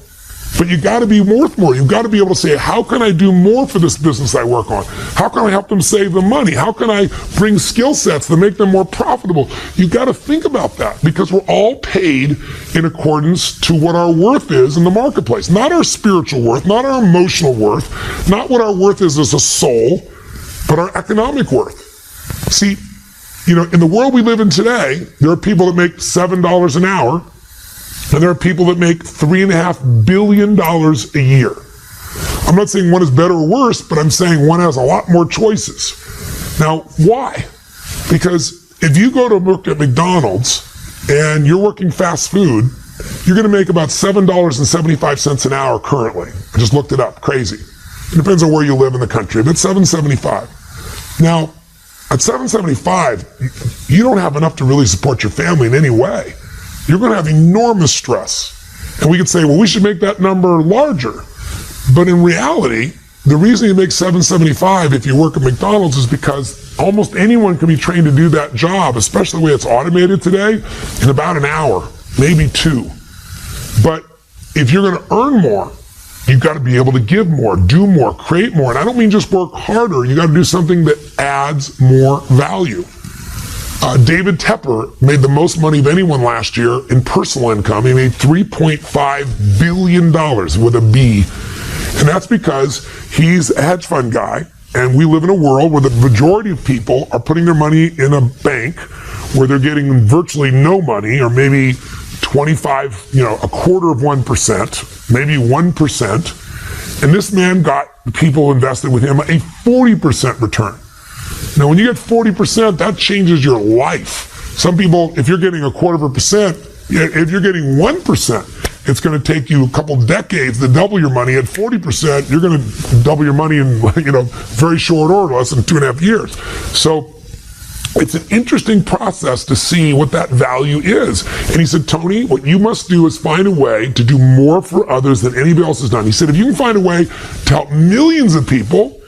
A: But you got to be worth more. You've got to be able to say, how can I do more for this business I work on? How can I help them save the money? How can I bring skill sets that make them more profitable? You've got to think about that, because we're all paid in accordance to what our worth is in the marketplace. Not our spiritual worth, not our emotional worth, not what our worth is as a soul, but our economic worth. See, in the world we live in today, there are people that make $7 an hour, and there are people that make $3.5 billion a year. I'm not saying one is better or worse, but I'm saying one has a lot more choices. Now, why? Because if you go to work at McDonald's and you're working fast food, you're going to make about $7.75 an hour currently. I just looked it up. Crazy. It depends on where you live in the country, but $7.75. Now, at $7.75, you don't have enough to really support your family in any way. You're going to have enormous stress. And we could say, well, we should make that number larger. But in reality, the reason you make $7.75 if you work at McDonald's is because almost anyone can be trained to do that job, especially the way it's automated today, in about an hour, maybe 2. But if you're going to earn more, you've got to be able to give more, do more, create more. And I don't mean just work harder. You got to do something that adds more value. David Tepper made the most money of anyone last year in personal income. He made $3.5 billion with a B. And that's because he's a hedge fund guy. And we live in a world where the majority of people are putting their money in a bank where they're getting virtually no money, or maybe 25, a quarter of 1%, maybe 1%. And this man got people invested with him a 40% return. Now, when you get 40%, that changes your life. Some people, if you're getting a quarter of a percent, if you're getting 1%, it's going to take you a couple decades to double your money. At 40%, you're going to double your money in, very short order, less than 2.5 years. So it's an interesting process to see what that value is. And he said, Tony, what you must do is find a way to do more for others than anybody else has done. He said, if you can find a way to help millions of people,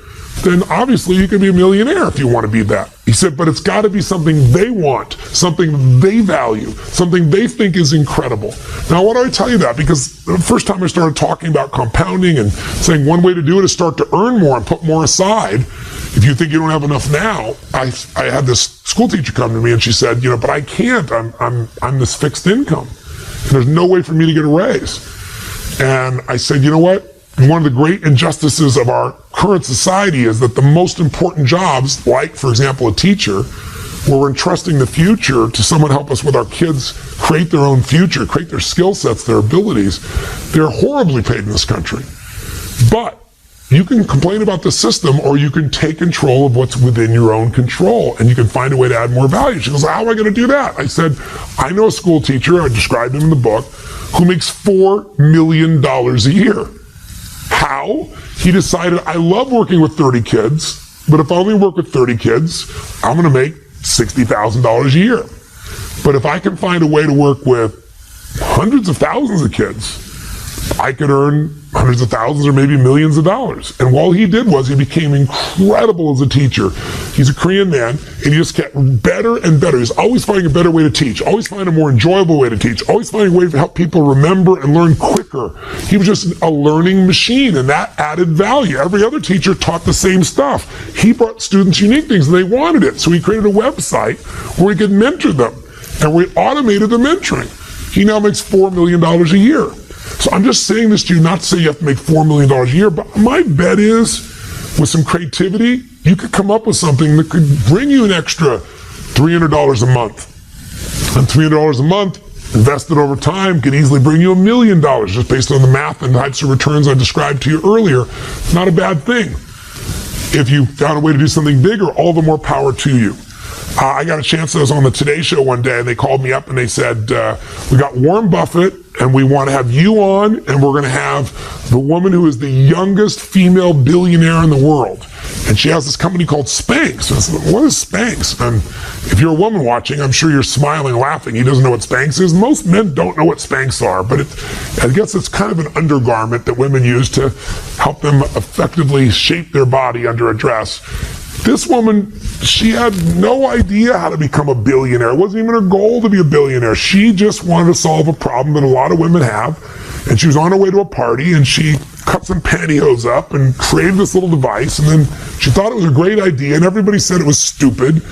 A: then obviously you can be a millionaire if you want to be that. He said, but it's got to be something they want, something they value, something they think is incredible. Now, why do I tell you that? Because the first time I started talking about compounding and saying one way to do it is start to earn more and put more aside. If you think you don't have enough now, I had this school teacher come to me and she said, but I can't. I'm this fixed income. And there's no way for me to get a raise. And I said, you know what? One of the great injustices of our current society is that the most important jobs, like, for example, a teacher, where we're entrusting the future to someone to help us with our kids create their own future, create their skill sets, their abilities, they're horribly paid in this country. But you can complain about the system, or you can take control of what's within your own control, and you can find a way to add more value. She goes, how am I going to do that? I said, I know a school teacher, I described him in the book, who makes $4 million a year. How? He decided, I love working with 30 kids, but if I only work with 30 kids, I'm going to make $60,000 a year. But if I can find a way to work with hundreds of thousands of kids, I could earn hundreds of thousands or maybe millions of dollars. And all he did was he became incredible as a teacher. He's a Korean man, and he just kept better and better. He's always finding a better way to teach, always finding a more enjoyable way to teach, always finding a way to help people remember and learn quicker. He was just a learning machine, and that added value. Every other teacher taught the same stuff. He brought students unique things, and they wanted it. So he created a website where he could mentor them, and we automated the mentoring. He now makes $4 million a year. So I'm just saying this to you, not to say you have to make $4 million a year, but my bet is, with some creativity, you could come up with something that could bring you an extra $300 a month. And $300 a month, invested over time, could easily bring you $1 million, just based on the math and types of returns I described to you earlier. Not a bad thing. If you found a way to do something bigger, all the more power to you. I got a chance, I was on the Today Show one day, and they called me up and they said, we got Warren Buffett, and we want to have you on, and we're going to have the woman who is the youngest female billionaire in the world. And she has this company called Spanx. And I said, what is Spanx? And if you're a woman watching, I'm sure you're smiling, laughing. He doesn't know what Spanx is. Most men don't know what Spanx are, but I guess it's kind of an undergarment that women use to help them effectively shape their body under a dress. This woman, she had no idea how to become a billionaire. It wasn't even her goal to be a billionaire. She just wanted to solve a problem that a lot of women have. And she was on her way to a party, and she cut some pantyhose up and created this little device. And then she thought it was a great idea, and everybody said it was stupid.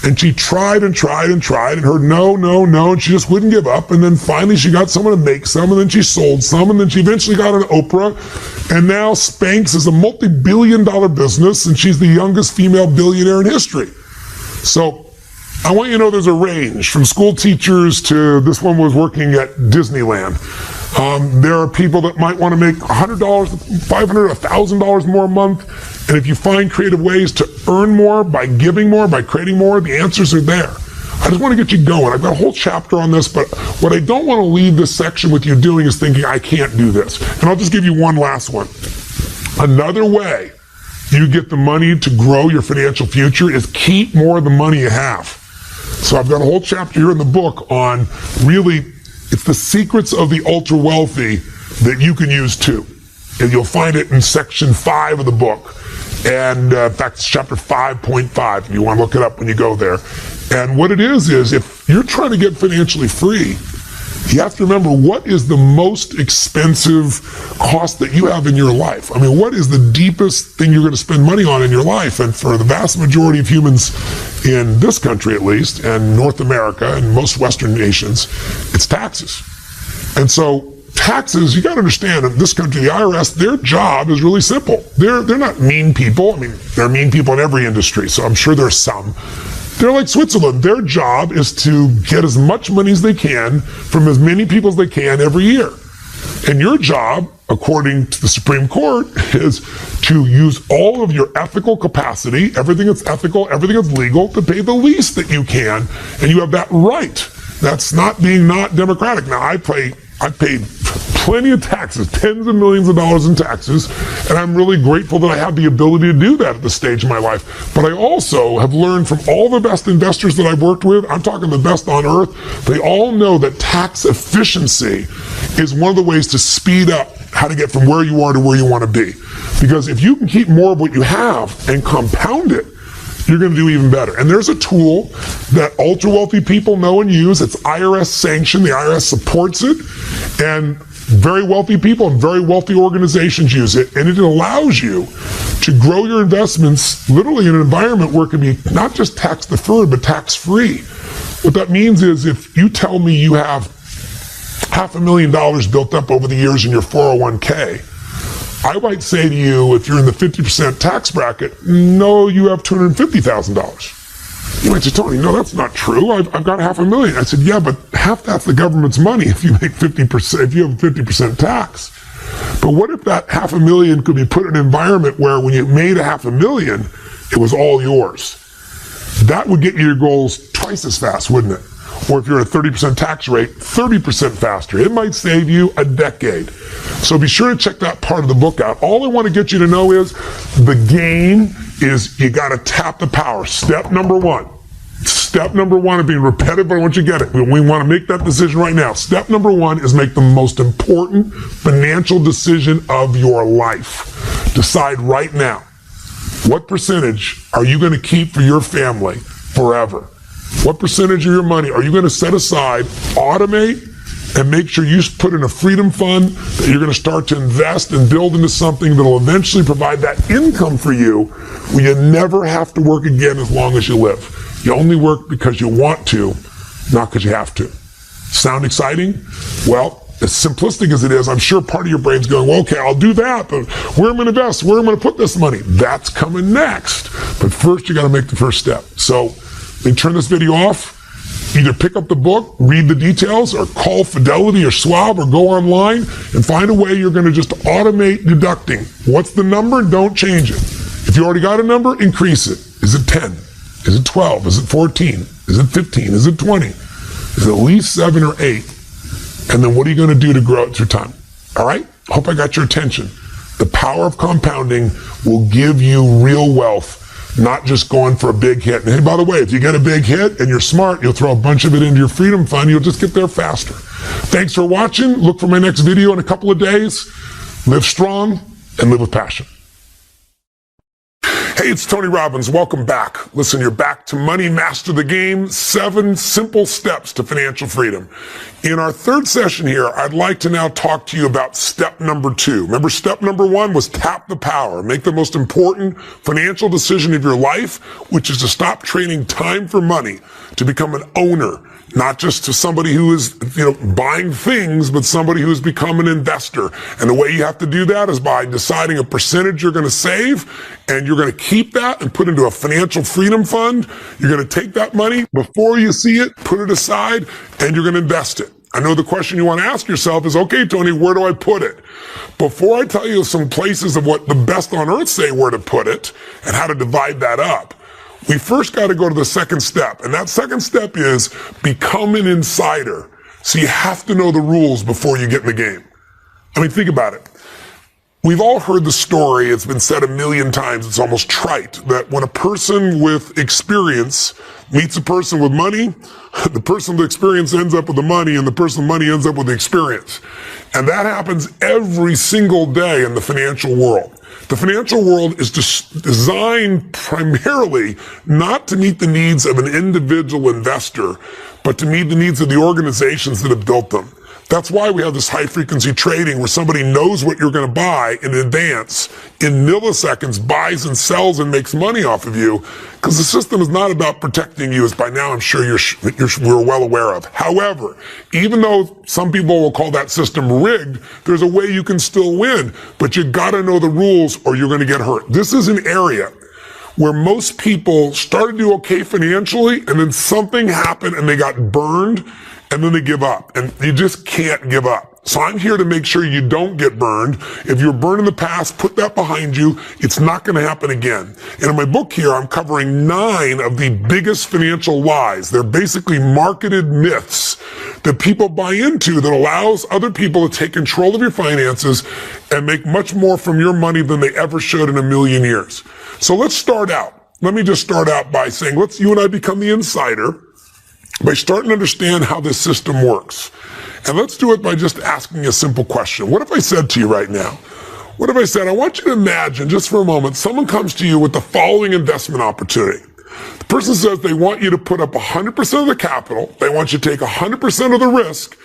A: And she tried and tried and tried and heard no, no, no, and she just wouldn't give up. And then finally she got someone to make some, and then she sold some, and then she eventually got on Oprah. And now Spanx is a multi-billion-dollar business, and she's the youngest female billionaire in history. So I want you to know there's a range from school teachers to this one was working at Disneyland. There are people that might want to make $100, $500, $1,000 more a month. And if you find creative ways to earn more by giving more, by creating more, the answers are there. I just want to get you going. I've got a whole chapter on this, but what I don't want to leave this section with you doing is thinking, I can't do this. And I'll just give you one last one. Another way you get the money to grow your financial future is keep more of the money you have. So I've got a whole chapter here in the book on really, it's the secrets of the ultra wealthy that you can use too. And you'll find it in section 5 of the book. And in fact, it's chapter 5.5 if you want to look it up when you go there. And what it is if you're trying to get financially free, you have to remember what is the most expensive cost that you have in your life. I mean, what is the deepest thing you're going to spend money on in your life? And for the vast majority of humans in this country, at least, and North America and most Western nations, it's taxes. And so taxes, you got to understand, in this country, the IRS, their job is really simple. They're not mean people. I mean, there are mean people in every industry, so I'm sure there's some. They're like Switzerland. Their job is to get as much money as they can from as many people as they can every year. And your job, according to the Supreme Court, is to use all of your ethical capacity, everything that's ethical, everything that's legal, to pay the least that you can. And you have that right. That's not being not democratic. Now, I paid plenty of taxes, tens of millions of dollars in taxes, and I'm really grateful that I have the ability to do that at this stage of my life. But I also have learned from all the best investors that I've worked with, I'm talking the best on earth, they all know that tax efficiency is one of the ways to speed up how to get from where you are to where you want to be. Because if you can keep more of what you have and compound it, you're going to do even better. And there's a tool that ultra wealthy people know and use. It's IRS sanctioned. The IRS supports it. And very wealthy people and very wealthy organizations use it. And it allows you to grow your investments literally in an environment where it can be not just tax deferred, but tax free. What that means is if you tell me you have $500,000 built up over the years in your 401k. I might say to you, if you're in the 50% tax bracket, no, you have $250,000. You might say, Tony, no, that's not true. I've got $500,000. I said, yeah, but half that's the government's money if you make 50%, if you have 50% tax. But what if that $500,000 could be put in an environment where when you made $500,000, it was all yours? That would get you your goals twice as fast, wouldn't it? Or if you're at a 30% tax rate, 30% faster. It might save you a decade. So be sure to check that part of the book out. All I want to get you to know is the game is you got to tap the power. Step number one. Step number one of being repetitive, but I want you to get it. We want to make that decision right now. Step number one is make the most important financial decision of your life. Decide right now, what percentage are you going to keep for your family forever? What percentage of your money are you going to set aside, automate, and make sure you put in a freedom fund that you're going to start to invest and build into something that will eventually provide that income for you where you never have to work again as long as you live. You only work because you want to, not because you have to. Sound exciting? Well, as simplistic as it is, I'm sure part of your brain's going, well, okay, I'll do that, but where am I going to invest? Where am I going to put this money? That's coming next. But first, you got to make the first step. So, let me turn this video off. Either pick up the book, read the details, or call Fidelity or Schwab, or go online and find a way you're going to just automate deducting. What's the number? Don't change it. If you already got a number, increase it. Is it 10? Is it 12? Is it 14? Is it 15? Is it 20? Is it at least 7 or 8? And then what are you going to do to grow it through time? All right? Hope I got your attention. The power of compounding will give you real wealth, not just going for a big hit. And hey, by the way, if you get a big hit and you're smart, you'll throw a bunch of it into your freedom fund. You'll just get there faster. Thanks for watching. Look for my next video in a couple of days. Live strong and live with passion. Hey, it's Tony Robbins. Welcome back. Listen, you're back to Money Master the Game, 7 simple steps to financial freedom. In our third session here, I'd like to now talk to you about step number 2. Remember, step number 1 was tap the power. Make the most important financial decision of your life, which is to stop trading time for money, to become an owner, not just to somebody who is, buying things, but somebody who has become an investor. And the way you have to do that is by deciding a percentage you're going to save, and you're going to keep that and put into a financial freedom fund. You're going to take that money before you see it, put it aside, and you're going to invest it. I know the question you want to ask yourself is, okay, Tony, where do I put it? Before I tell you some places of what the best on earth say where to put it and how to divide that up, we first got to go to the second step. And that second step is become an insider. So you have to know the rules before you get in the game. I mean, think about it. We've all heard the story. It's been said a million times. It's almost trite that when a person with experience meets a person with money, the person with experience ends up with the money, and the person with money ends up with the experience. And that happens every single day in the financial world. The financial world is designed primarily not to meet the needs of an individual investor, but to meet the needs of the organizations that have built them. That's why we have this high-frequency trading where somebody knows what you're going to buy in advance, in milliseconds, buys and sells and makes money off of you, because the system is not about protecting you, as by now I'm sure we're well aware of. However, even though some people will call that system rigged, there's a way you can still win, but you got to know the rules or you're going to get hurt. This is an area where most people started to do okay financially, and then something happened and they got burned, and then they give up. And you just can't give up. So I'm here to make sure you don't get burned. If you're burned in the past, put that behind you. It's not going to happen again. And in my book here, I'm covering 9 of the biggest financial lies. They're basically marketed myths that people buy into that allows other people to take control of your finances and make much more from your money than they ever should in a million years. So let's start out. Let me just start out by saying, let's you and I become the insider by starting to understand how this system works. And let's do it by just asking a simple question. What if I said to you right now, what if I said, I want you to imagine just for a moment, someone comes to you with the following investment opportunity. The person says they want you to put up 100% of the capital. They want you to take 100% of the risk.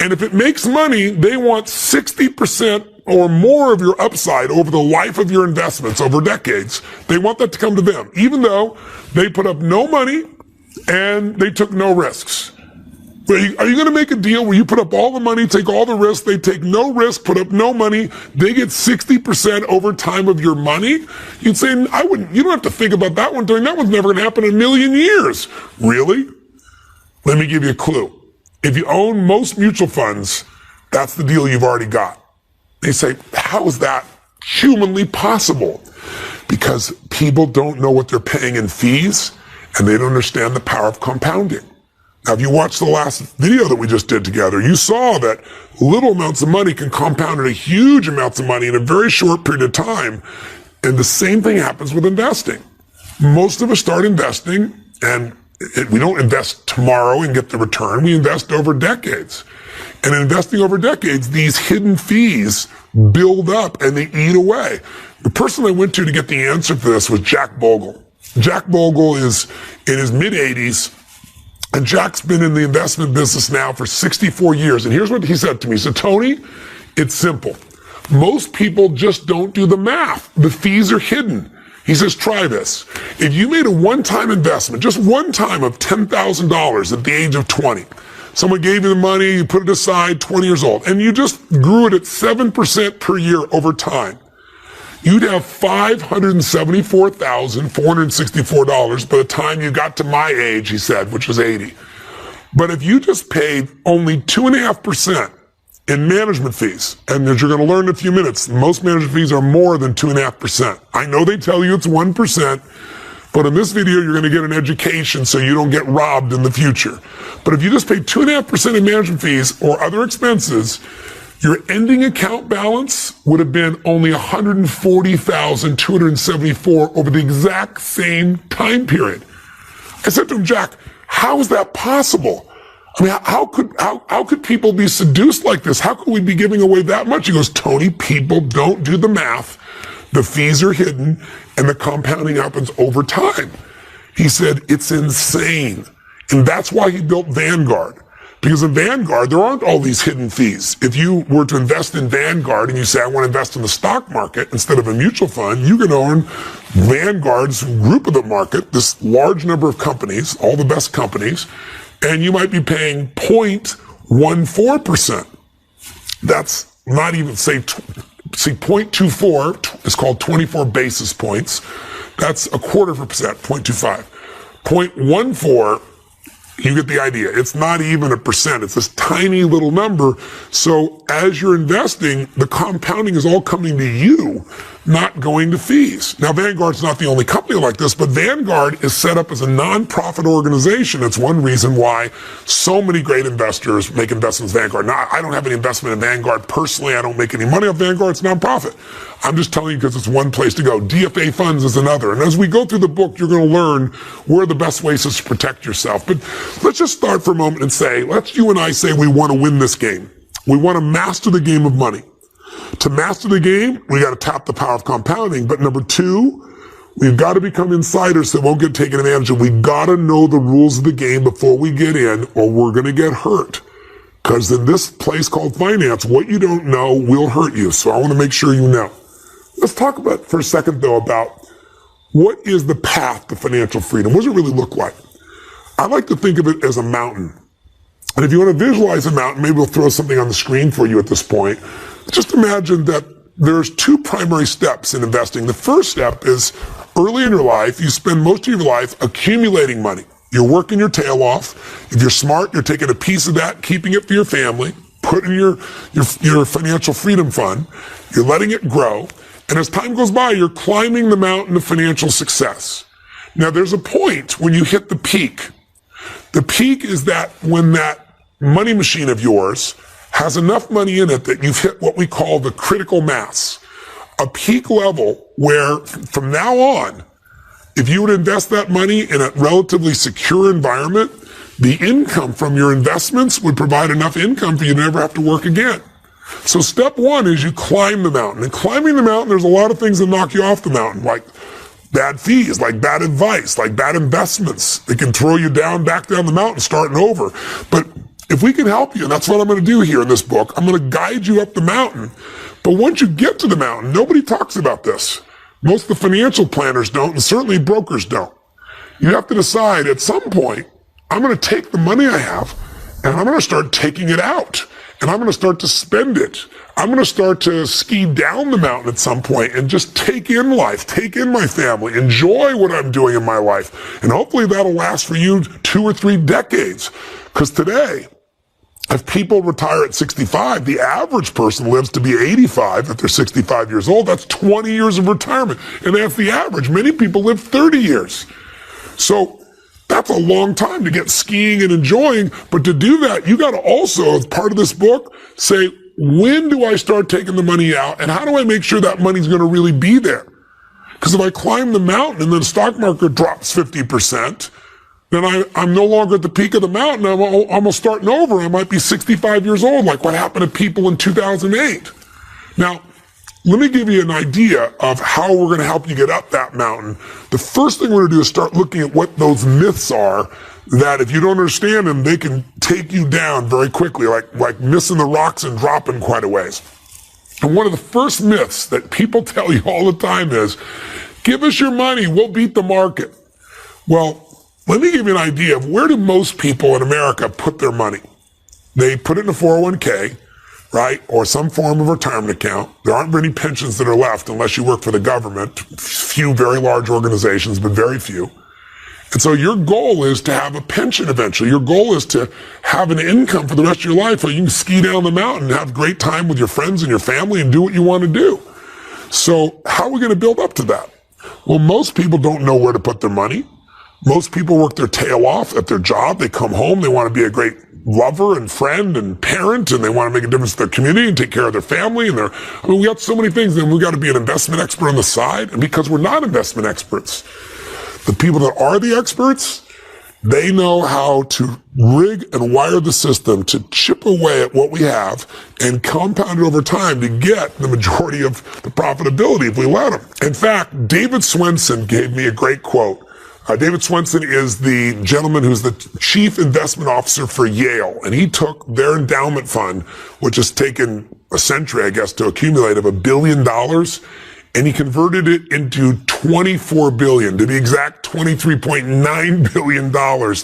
A: And if it makes money, they want 60% or more of your upside over the life of your investments over decades. They want that to come to them, even though they put up no money and they took no risks. Are you going to make a deal where you put up all the money, take all the risk, they take no risk, put up no money, they get 60% over time of your money? You'd say, you don't have to think about that one doing that one's never going to happen in a million years. Really? Let me give you a clue. If you own most mutual funds, that's the deal you've already got. They say, how is that humanly possible? Because people don't know what they're paying in fees, and they don't understand the power of compounding. Now, if you watched the last video that we just did together, you saw that little amounts of money can compound into huge amounts of money in a very short period of time. And the same thing happens with investing. Most of us start investing, and we don't invest tomorrow and get the return. We invest over decades. And in investing over decades, these hidden fees build up and they eat away. The person I went to get the answer for this was Jack Bogle. Jack Bogle is in his mid-80s. And Jack's been in the investment business now for 64 years. And here's what he said to me. He said, Tony, it's simple. Most people just don't do the math. The fees are hidden. He says, try this. If you made a one-time investment, just one time of $10,000 at the age of 20, someone gave you the money, you put it aside, 20 years old, and you just grew it at 7% per year over time, you'd have $574,464 by the time you got to my age, he said, which was 80. But if you just paid only 2.5% in management fees, and as you're going to learn in a few minutes, most management fees are more than 2.5%. I know they tell you it's 1%, but in this video, you're going to get an education so you don't get robbed in the future. But if you just pay 2.5% in management fees or other expenses, your ending account balance would have been only $140,274 over the exact same time period. I said to him, Jack, how is that possible? I mean, how could people be seduced like this? How could we be giving away that much? He goes, Tony, people don't do the math. The fees are hidden and the compounding happens over time. He said, it's insane. And that's why he built Vanguard. Because in Vanguard, there aren't all these hidden fees. If you were to invest in Vanguard and you say, I want to invest in the stock market instead of a mutual fund, you can own Vanguard's group of the market, this large number of companies, all the best companies, and you might be paying 0.14%. That's not even, say 0.24 is called 24 basis points. That's a quarter of a percent, 0.25. 0.14, you get the idea. It's not even a percent. It's this tiny little number. So as you're investing, the compounding is all coming to you, not going to fees. Now, Vanguard's not the only company like this, but Vanguard is set up as a nonprofit organization. It's one reason why so many great investors make investments in Vanguard. Now, I don't have any investment in Vanguard personally. I don't make any money off Vanguard. It's nonprofit. I'm just telling you because it's one place to go. DFA funds is another. And as we go through the book, you're going to learn where are the best ways to protect yourself. But let's just start for a moment and say, let's you and I say we want to win this game. We want to master the game of money. To master the game, we got to tap the power of compounding. But number two, we've got to become insiders that won't get taken advantage of. We got to know the rules of the game before we get in, or we're going to get hurt. Because in this place called finance, what you don't know will hurt you. So I want to make sure you know. Let's talk about for a second, though, about what is the path to financial freedom? What does it really look like? I like to think of it as a mountain. And if you want to visualize a mountain, maybe we'll throw something on the screen for you at this point. Just imagine that there's two primary steps in investing. The first step is early in your life, you spend most of your life accumulating money. You're working your tail off. If you're smart, you're taking a piece of that, keeping it for your family, putting your financial freedom fund. You're letting it grow. And as time goes by, you're climbing the mountain of financial success. Now, there's a point when you hit the peak. The peak is that when that money machine of yours has enough money in it that you've hit what we call the critical mass, a peak level where from now on, if you would invest that money in a relatively secure environment, the income from your investments would provide enough income for you to never have to work again. So step one is you climb the mountain. And climbing the mountain, there's a lot of things that knock you off the mountain, like bad fees, like bad advice, like bad investments. They can throw you back down the mountain, starting over. But if we can help you, and that's what I'm going to do here in this book, I'm going to guide you up the mountain. But once you get to the mountain, nobody talks about this. Most of the financial planners don't, and certainly brokers don't. You have to decide at some point, I'm going to take the money I have and I'm going to start taking it out, and I'm going to start to spend it. I'm going to start to ski down the mountain at some point and just take in life, take in my family, enjoy what I'm doing in my life. And hopefully that'll last for you 2 or 3 decades. Because today, if people retire at 65, the average person lives to be 85 if they're 65 years old. That's 20 years of retirement. And that's the average. Many people live 30 years. So that's a long time to get skiing and enjoying. But to do that, you got to also, as part of this book, say, when do I start taking the money out, and how do I make sure that money's going to really be there? Because if I climb the mountain and then the stock market drops 50%, then I'm no longer at the peak of the mountain. I'm almost starting over. I might be 65 years old, like what happened to people in 2008. Now, let me give you an idea of how we're going to help you get up that mountain. The first thing we're going to do is start looking at what those myths are that if you don't understand them, they can take you down very quickly, like missing the rocks and dropping quite a ways. And one of the first myths that people tell you all the time is, give us your money, we'll beat the market. Well, let me give you an idea of where do most people in America put their money. They put it in a 401k, right, or some form of retirement account. There aren't many pensions that are left unless you work for the government. Few very large organizations, but very few. And so your goal is to have a pension eventually. Your goal is to have an income for the rest of your life where you can ski down the mountain and have a great time with your friends and your family and do what you want to do. So how are we going to build up to that? Well, most people don't know where to put their money. Most people work their tail off at their job. They come home. They want to be a great lover and friend and parent, and they want to make a difference to their community and take care of their family. And we got so many things. Then we got to be an investment expert on the side. And because we're not investment experts, the people that are the experts, they know how to rig and wire the system to chip away at what we have and compound it over time to get the majority of the profitability if we let them. In fact, David Swensen gave me a great quote. David Swensen is the gentleman who's the chief investment officer for Yale, and he took their endowment fund, which has taken a century, I guess, to accumulate of $1 billion, and he converted it into 24 billion, to be exact, $23.9 billion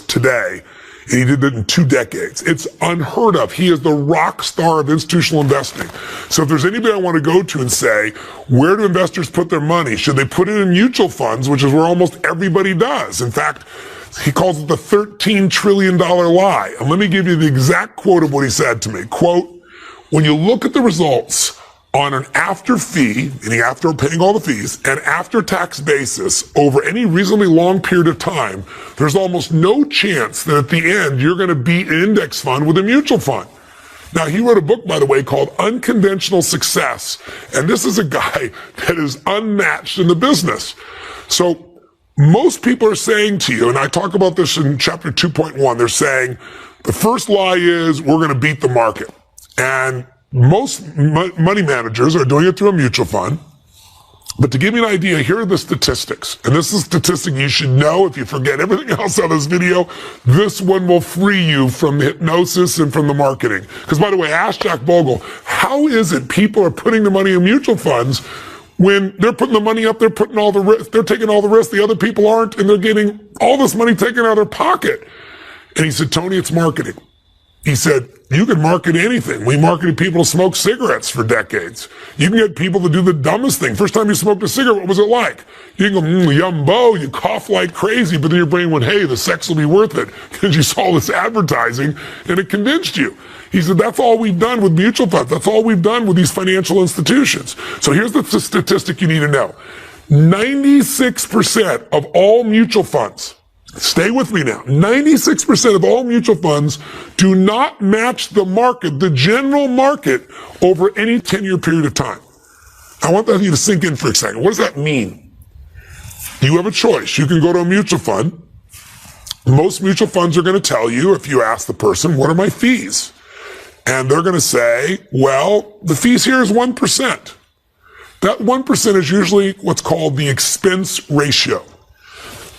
A: today. And he did it in 2 decades. It's unheard of. He is the rock star of institutional investing. So if there's anybody I want to go to and say, where do investors put their money? Should they put it in mutual funds, which is where almost everybody does? In fact, he calls it the $13 trillion lie. And let me give you the exact quote of what he said to me. Quote, when you look at the results on an after fee, meaning after paying all the fees, and after tax basis over any reasonably long period of time, there's almost no chance that at the end you're going to beat an index fund with a mutual fund. Now, he wrote a book, by the way, called Unconventional Success, and this is a guy that is unmatched in the business. So most people are saying to you, and I talk about this in chapter 2.1, they're saying the first lie is we're going to beat the market. And most money managers are doing it through a mutual fund. But to give you an idea, here are the statistics. And this is a statistic you should know. If you forget everything else on this video, this one will free you from hypnosis and from the marketing. Because by the way, ask Jack Bogle, how is it people are putting the money in mutual funds when they're putting the money up, they're putting all the risk, they're taking all the risk, the other people aren't, and they're getting all this money taken out of their pocket? And he said, Tony, it's marketing. He said, you can market anything. We marketed people to smoke cigarettes for decades. You can get people to do the dumbest thing. First time you smoked a cigarette, what was it like? You can go, yumbo, you cough like crazy, but then your brain went, hey, the sex will be worth it. Because you saw this advertising and it convinced you. He said, that's all we've done with mutual funds. That's all we've done with these financial institutions. So here's the statistic you need to know. 96% of all mutual funds, stay with me now. 96% of all mutual funds do not match the market, the general market, over any 10-year period of time. I want that to sink in for a second. What does that mean? You have a choice. You can go to a mutual fund. Most mutual funds are going to tell you, if you ask the person, what are my fees? And they're going to say, well, the fees here is 1%. That 1% is usually what's called the expense ratio.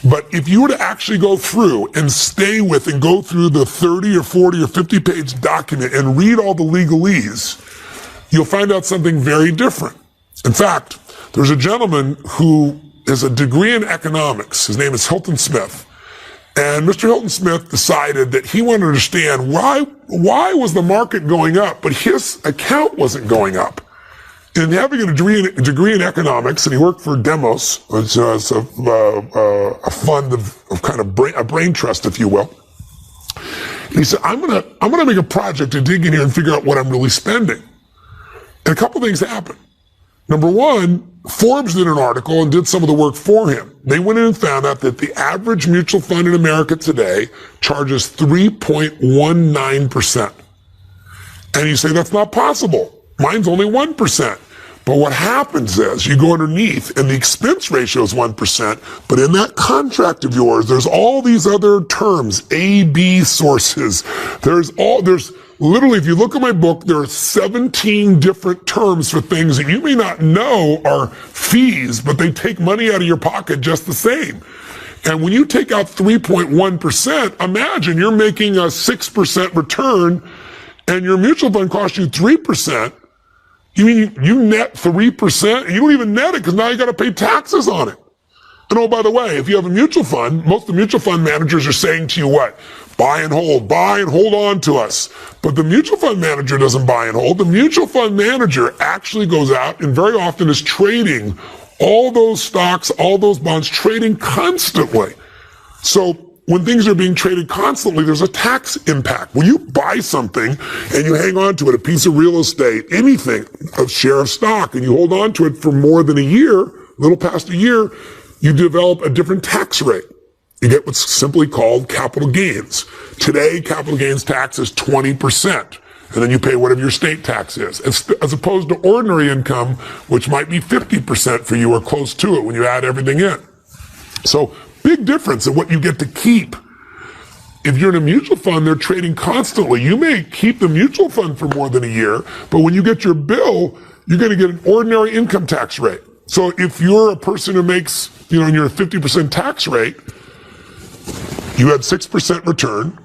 A: But if you were to actually go through and stay with and go through the 30 or 40 or 50 page document and read all the legalese, you'll find out something very different. In fact, there's a gentleman who has a degree in economics. His name is Hilton Smith. And Mr. Hilton Smith decided that he wanted to understand why was the market going up, but his account wasn't going up. And having a degree in economics, and he worked for Demos, which is a fund of kind of a brain trust, if you will. And he said, I'm gonna make a project to dig in here and figure out what I'm really spending. And a couple things happened. Number one, Forbes did an article and did some of the work for him. They went in and found out that the average mutual fund in America today charges 3.19%. And you say, that's not possible. Mine's only 1%. But what happens is you go underneath and the expense ratio is 1%, but in that contract of yours, there's all these other terms, A, B sources. There's literally, if you look at my book, there are 17 different terms for things that you may not know are fees, but they take money out of your pocket just the same. And when you take out 3.1%, imagine you're making a 6% return and your mutual fund costs you 3%. You mean you net 3%? And you don't even net it because now you got to pay taxes on it. And oh, by the way, if you have a mutual fund, most of the mutual fund managers are saying to you what? Buy and hold on to us. But the mutual fund manager doesn't buy and hold. The mutual fund manager actually goes out and very often is trading all those stocks, all those bonds, trading constantly. So when things are being traded constantly, there's a tax impact. When you buy something and you hang on to it, a piece of real estate, anything, a share of stock, and you hold on to it for more than a year, a little past a year, you develop a different tax rate. You get what's simply called capital gains. Today, capital gains tax is 20%. And then you pay whatever your state tax is, as opposed to ordinary income, which might be 50% for you or close to it when you add everything in. So, big difference in what you get to keep. If you're in a mutual fund, they're trading constantly. You may keep the mutual fund for more than a year, but when you get your bill, you're going to get an ordinary income tax rate. So if you're a person who makes, and you're a 50% tax rate, you had 6% return,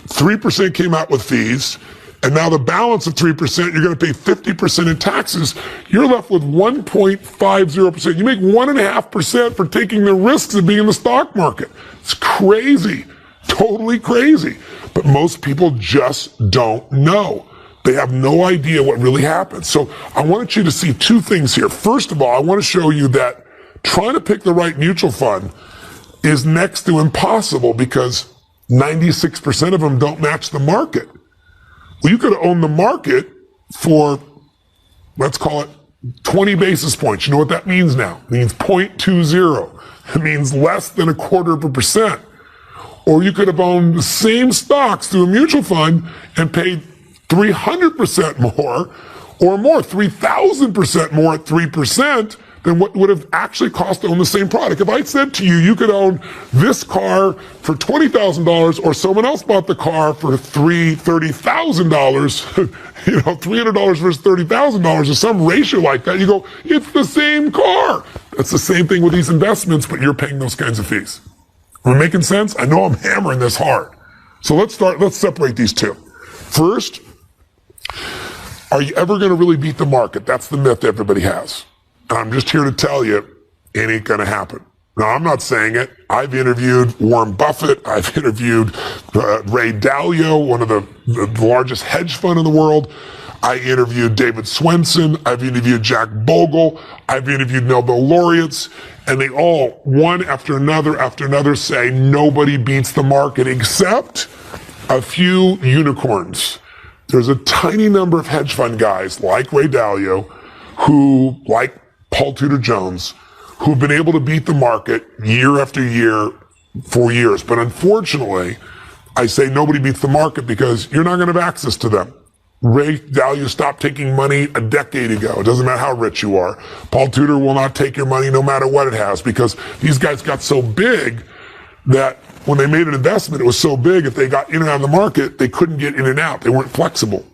A: 3% came out with fees, and now the balance of 3%, you're going to pay 50% in taxes. You're left with 1.50%. You make 1.5% for taking the risks of being in the stock market. It's crazy, totally crazy. But most people just don't know. They have no idea what really happens. So I want you to see two things here. First of all, I want to show you that trying to pick the right mutual fund is next to impossible because 96% of them don't match the market. Well, you could own the market for, let's call it 20 basis points. You know what that means now? It means 0.20. It means less than 0.25%. Or you could have owned the same stocks through a mutual fund and paid 300% more or more, 3,000% more at 3% than what would have actually cost to own the same product. If I said to you, you could own this car for $20,000 or someone else bought the car for $30,000, $300 versus $30,000 or some ratio like that, you go, it's the same car. That's the same thing with these investments, but you're paying those kinds of fees. Am I making sense? I know I'm hammering this hard. So let's separate these two. First, are you ever going to really beat the market? That's the myth everybody has. And I'm just here to tell you, it ain't going to happen. Now, I'm not saying it. I've interviewed Warren Buffett. I've interviewed Ray Dalio, one of the largest hedge fund in the world. I interviewed David Swensen. I've interviewed Jack Bogle. I've interviewed Nobel laureates. And they all, one after another, say nobody beats the market except a few unicorns. There's a tiny number of hedge fund guys like Ray Dalio who, like Paul Tudor Jones, who've been able to beat the market year after year for years. But unfortunately, I say nobody beats the market because you're not going to have access to them. Ray Dalio stopped taking money a decade ago. It doesn't matter how rich you are. Paul Tudor will not take your money no matter what it has because these guys got so big that when they made an investment, it was so big, if they got in and out of the market, they couldn't get in and out. They weren't flexible.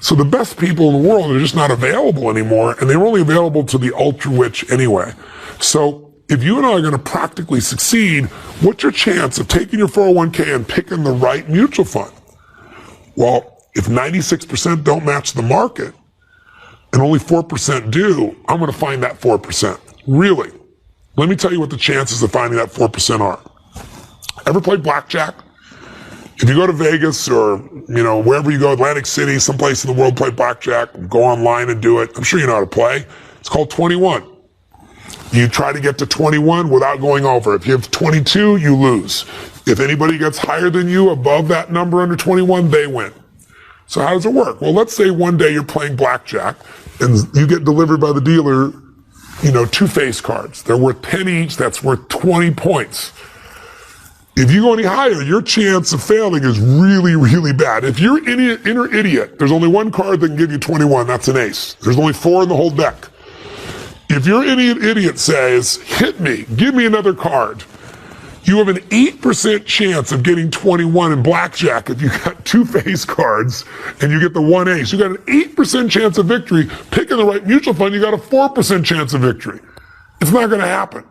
A: So the best people in the world are just not available anymore, and they were only available to the ultra-rich anyway. So if you and I are going to practically succeed, what's your chance of taking your 401k and picking the right mutual fund? Well, if 96% don't match the market, and only 4% do, I'm going to find that 4%. Really. Let me tell you what the chances of finding that 4% are. Ever played blackjack? If you go to Vegas or, wherever you go, Atlantic City, someplace in the world, play blackjack, go online and do it. I'm sure you know how to play. It's called 21. You try to get to 21 without going over. If you have 22, you lose. If anybody gets higher than you above that number under 21, they win. So how does it work? Well, let's say one day you're playing blackjack and you get delivered by the dealer, 2 face cards. They're worth 10 each. That's worth 20 points. If you go any higher, your chance of failing is really, really bad. If you're inner idiot, there's only one card that can give you 21. That's an ace. There's only 4 in the whole deck. If your idiot says, hit me, give me another card, you have an 8% chance of getting 21 in blackjack if you got 2 face cards and you get the 1 ace. You got an 8% chance of victory. Picking the right mutual fund, you got a 4% chance of victory. It's not going to happen.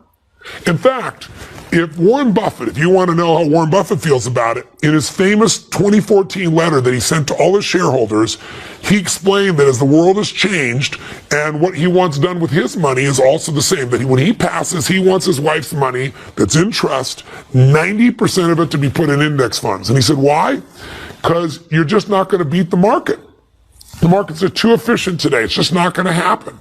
A: In fact, if Warren Buffett, if you want to know how Warren Buffett feels about it, in his famous 2014 letter that he sent to all his shareholders, he explained that as the world has changed and what he wants done with his money is also the same, that when he passes, he wants his wife's money that's in trust, 90% of it to be put in index funds. And he said, why? Because you're just not going to beat the market. The markets are too efficient today. It's just not going to happen.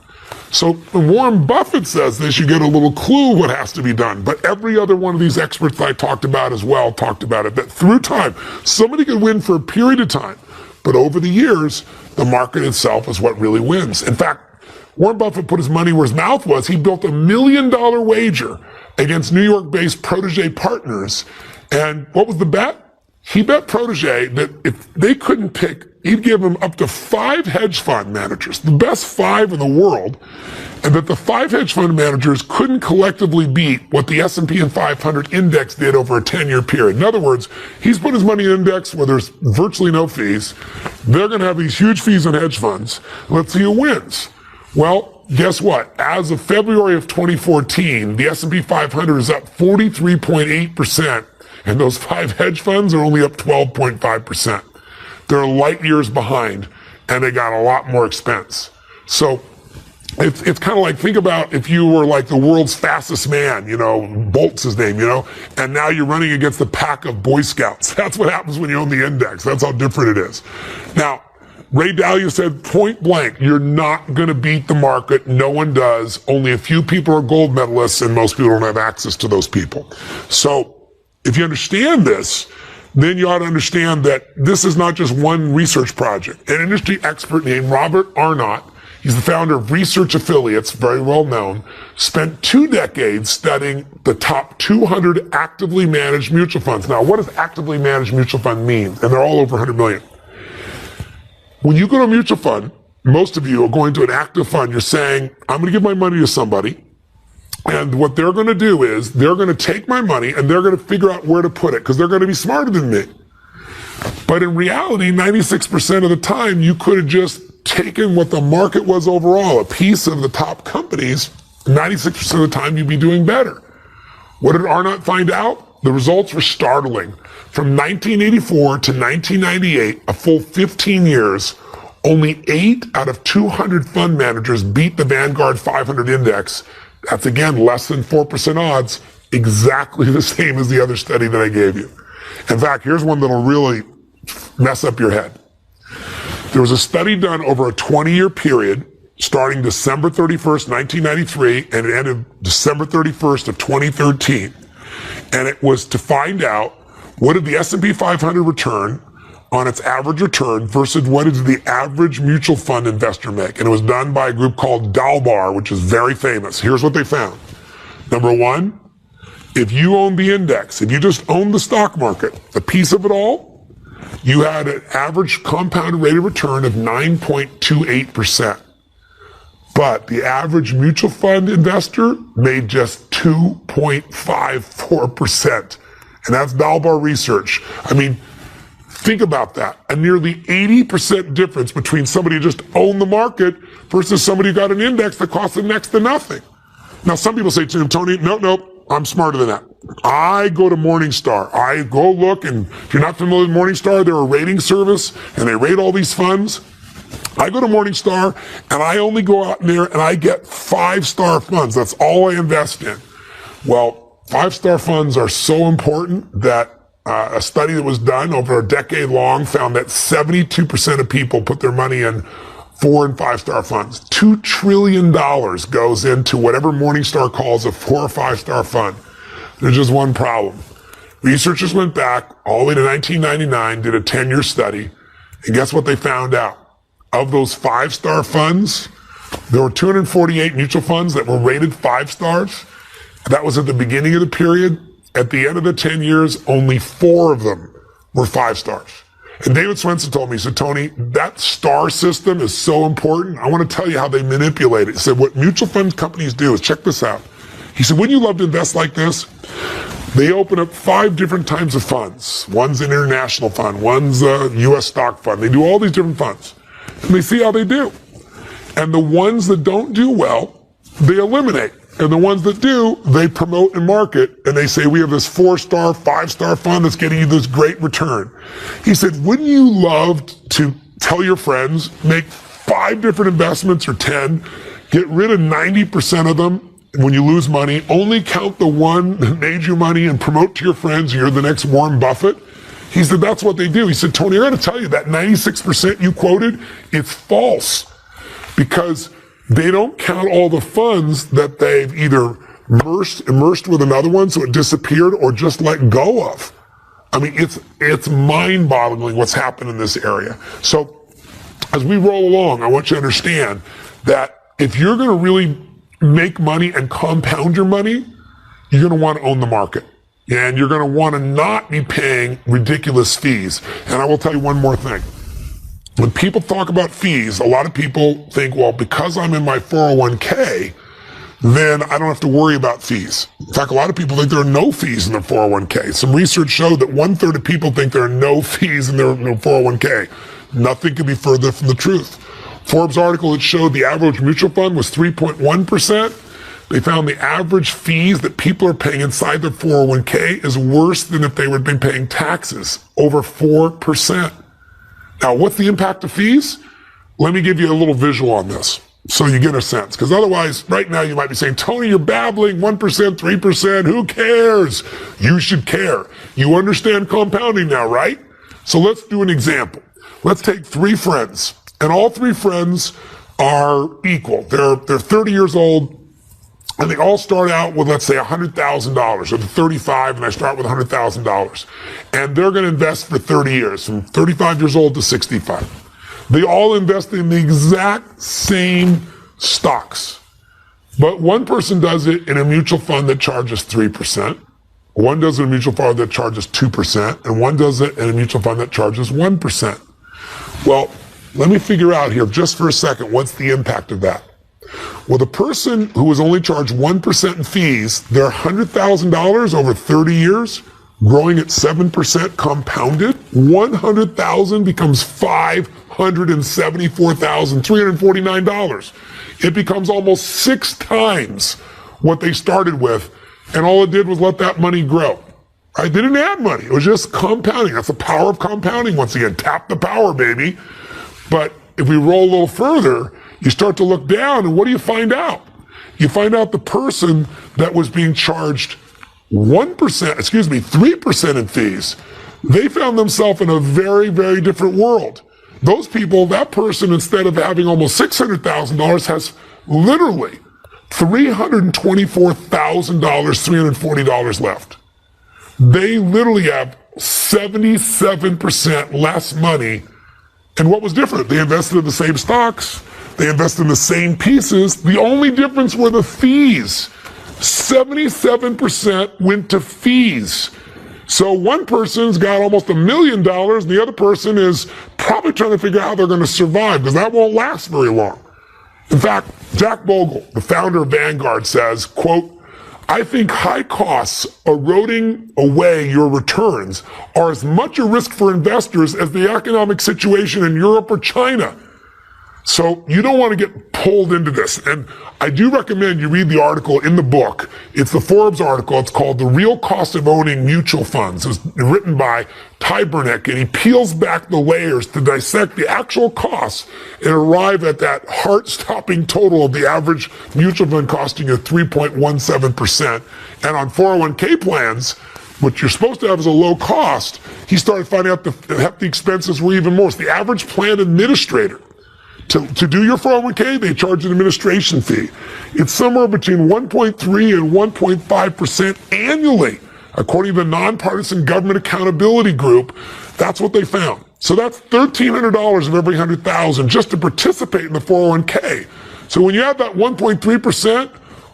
A: So when Warren Buffett says this, you get a little clue what has to be done. But every other one of these experts that I talked about as well talked about it. That through time, somebody could win for a period of time. But over the years, the market itself is what really wins. In fact, Warren Buffett put his money where his mouth was. He built $1 million wager against New York-based Protégé Partners. And what was the bet? He bet Protégé that if they couldn't pick, he'd give them up to 5 hedge fund managers, the best 5 in the world, and that the 5 hedge fund managers couldn't collectively beat what the S&P 500 index did over a 10-year period. In other words, he's put his money in an index where there's virtually no fees. They're going to have these huge fees on hedge funds. Let's see who wins. Well, guess what? As of February of 2014, the S&P 500 is up 43.8%. And those 5 hedge funds are only up 12.5%. They're light years behind, and they got a lot more expense. So it's kind of like, think about if you were like the world's fastest man, Bolt's his name, and now you're running against a pack of Boy Scouts. That's what happens when you own the index. That's how different it is. Now, Ray Dalio said point blank, you're not going to beat the market. No one does. Only a few people are gold medalists, and most people don't have access to those people. So if you understand this, then you ought to understand that this is not just one research project. An industry expert named Robert Arnott, he's the founder of Research Affiliates, very well known, spent 2 decades studying the top 200 actively managed mutual funds. Now, what does actively managed mutual fund mean? And they're all over 100 million. When you go to a mutual fund, most of you are going to an active fund, you're saying, I'm going to give my money to somebody. And what they're going to do is they're going to take my money and they're going to figure out where to put it because they're going to be smarter than me. But in reality, 96% of the time, you could have just taken what the market was overall, a piece of the top companies. 96% of the time, you'd be doing better. What did Arnott find out? The results were startling. From 1984 to 1998, a full 15 years, only 8 out of 200 fund managers beat the Vanguard 500 index. That's, again, less than 4% odds, exactly the same as the other study that I gave you. In fact, here's one that'll really mess up your head. There was a study done over a 20-year period, starting December 31st, 1993, and it ended December 31st of 2013. And it was to find out what did the S&P 500 return on its average return versus what did the average mutual fund investor make. And it was done by a group called Dalbar, which is very famous. Here's what they found. Number 1, if you own the index, if you just own the stock market, a piece of it all, you had an average compounded rate of return of 9.28%. But the average mutual fund investor made just 2.54%. And that's Dalbar research. I mean, think about that. A nearly 80% difference between somebody who just owned the market versus somebody who got an index that cost them next to nothing. Now, some people say to him, Tony, no, I'm smarter than that. I go to Morningstar. I go look, and if you're not familiar with Morningstar, they're a rating service, and they rate all these funds. I go to Morningstar, and I only go out there, and I get 5-star funds. That's all I invest in. Well, 5-star funds are so important that a study that was done over a decade long found that 72% of people put their money in 4 and 5-star funds. $2 trillion goes into whatever Morningstar calls a 4 or 5-star fund. There's just one problem. Researchers went back all the way to 1999, did a 10-year study, and guess what they found out? Of those 5-star funds, there were 248 mutual funds that were rated 5 stars. That was at the beginning of the period. At the end of the 10 years, only 4 of them were 5 stars. And David Swenson told me, he said, Tony, that star system is so important. I want to tell you how they manipulate it. He said, what mutual fund companies do is, check this out. He said, wouldn't you love to invest like this? They open up 5 different types of funds. One's an international fund. One's a U.S. stock fund. They do all these different funds. And they see how they do. And the ones that don't do well, they eliminate. And the ones that do, they promote and market. And they say, we have this 4-star, 5-star fund that's getting you this great return. He said, wouldn't you love to tell your friends, make 5 different investments or 10, get rid of 90% of them when you lose money, only count the one that made you money and promote to your friends you're the next Warren Buffett? He said, that's what they do. He said, Tony, I got to tell you, that 96% you quoted, it's false. Because they don't count all the funds that they've either immersed with another one so it disappeared or just let go of. I mean, it's mind-boggling what's happened in this area. So as we roll along, I want you to understand that if you're going to really make money and compound your money, you're going to want to own the market. And you're going to want to not be paying ridiculous fees. And I will tell you one more thing. When people talk about fees, a lot of people think, well, because I'm in my 401k, then I don't have to worry about fees. In fact, a lot of people think there are no fees in their 401k. Some research showed that 1/3 of people think there are no fees in their 401k. Nothing could be further from the truth. Forbes article that showed the average mutual fund was 3.1%. They found the average fees that people are paying inside their 401k is worse than if they would be paying taxes, over 4%. Now, what's the impact of fees? Let me give you a little visual on this so you get a sense. Because otherwise, right now you might be saying, Tony, you're babbling 1%, 3%. Who cares? You should care. You understand compounding now, right? So let's do an example. Let's take 3 friends. And all 3 friends are equal. They're 30 years old, and they all start out with, let's say, $100,000. So they're 35, and I start with $100,000. And they're going to invest for 30 years, from 35 years old to 65. They all invest in the exact same stocks. But one person does it in a mutual fund that charges 3%. One does it in a mutual fund that charges 2%. And one does it in a mutual fund that charges 1%. Well, let me figure out here just for a second, what's the impact of that? Well, the person who was only charged 1% in fees, their $100,000 over 30 years, growing at 7% compounded, $100,000 becomes $574,349. It becomes almost 6 times what they started with, and all it did was let that money grow. Right? They didn't add money. It was just compounding. That's the power of compounding. Once again, tap the power, baby. But if we roll a little further, you start to look down, and what do you find out? You find out the person that was being charged 3% in fees, they found themselves in a very, very different world. Those people, that person, instead of having almost $600,000, has literally $324,000, $340 left. They literally have 77% less money. And what was different? They invested in the same stocks. They invested in the same pieces. The only difference were the fees. 77% went to fees. So one person's got almost $1 million, and the other person is probably trying to figure out how they're going to survive, because that won't last very long. In fact, Jack Bogle, the founder of Vanguard, says, quote, I think high costs eroding away your returns are as much a risk for investors as the economic situation in Europe or China. So you don't want to get pulled into this. And I do recommend you read the article in the book. It's the Forbes article. It's called The Real Cost of Owning Mutual Funds. It was written by Ty Burnick, and he peels back the layers to dissect the actual costs and arrive at that heart-stopping total of the average mutual fund costing you 3.17%. And on 401k plans, which you're supposed to have as a low cost, he started finding out the hefty expenses were even more. So the average plan administrator, to do your 401k, they charge an administration fee. It's somewhere between 1.3 and 1.5% annually, according to the Nonpartisan Government Accountability Group. That's what they found. So that's $1,300 of every 100,000 just to participate in the 401k. So when you have that 1.3%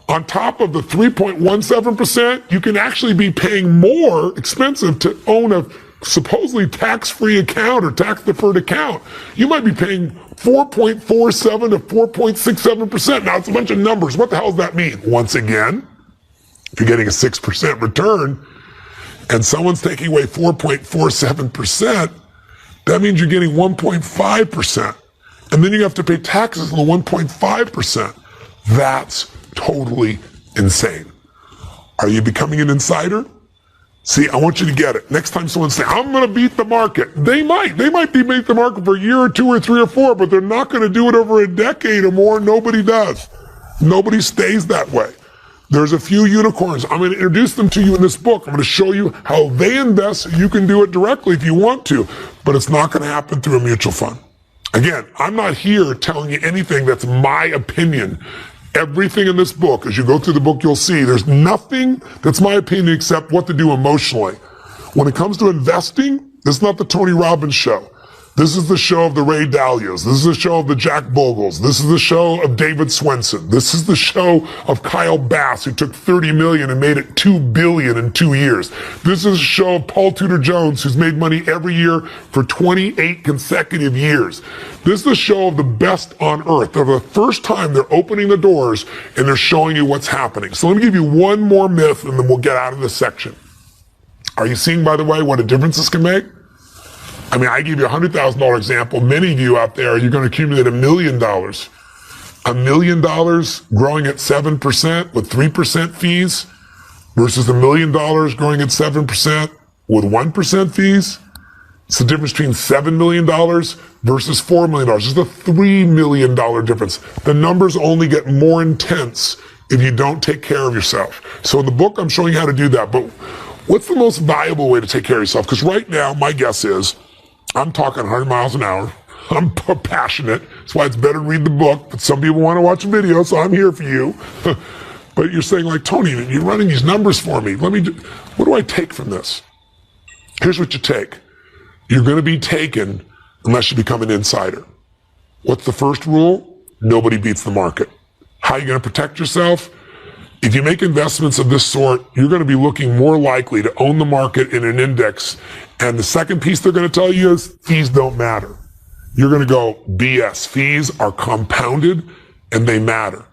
A: on top of the 3.17%, you can actually be paying more expensive to own a supposedly tax-free account or tax-deferred account. You might be paying 4.47 to 4.67%. Now, it's a bunch of numbers. What the hell does that mean? Once again, if you're getting a 6% return and someone's taking away 4.47%, that means you're getting 1.5%. And then you have to pay taxes on the 1.5%. That's totally insane. Are you becoming an insider? See, I want you to get it. Next time someone says, I'm going to beat the market, they might beat the market for a year or two or three or four, but they're not going to do it over a decade or more. Nobody does. Nobody stays that way. There's a few unicorns. I'm going to introduce them to you in this book. I'm going to show you how they invest so you can do it directly if you want to, but it's not going to happen through a mutual fund. Again, I'm not here telling you anything that's my opinion. Everything in this book, as you go through the book, you'll see there's nothing that's my opinion except what to do emotionally. When it comes to investing, this is not the Tony Robbins show. This is the show of the Ray Dalios. This is the show of the Jack Bogles. This is the show of David Swenson. This is the show of Kyle Bass, who took 30 million and made it 2 billion in 2 years. This is a show of Paul Tudor Jones, who's made money every year for 28 consecutive years. This is the show of the best on earth. For the first time, they're opening the doors and they're showing you what's happening. So let me give you one more myth and then we'll get out of this section. Are you seeing, by the way, what a difference this can make? I mean, I give you a $100,000 example. Many of you out there, you're going to accumulate $1 million. $1 million growing at 7% with 3% fees versus $1 million growing at 7% with 1% fees. It's the difference between $7 million versus $4 million. There's a $3 million difference. The numbers only get more intense if you don't take care of yourself. So in the book, I'm showing you how to do that. But what's the most valuable way to take care of yourself? Because right now, my guess is, I'm talking 100 miles an hour. I'm passionate. That's why it's better to read the book. But some people want to watch a video, so I'm here for you. But you're saying, like, Tony, you're running these numbers for me. What do I take from this? Here's what you take. You're going to be taken unless you become an insider. What's the first rule? Nobody beats the market. How are you going to protect yourself? If you make investments of this sort, you're going to be looking more likely to own the market in an index. And the second piece they're going to tell you is fees don't matter. You're going to go, BS. Fees are compounded and they matter.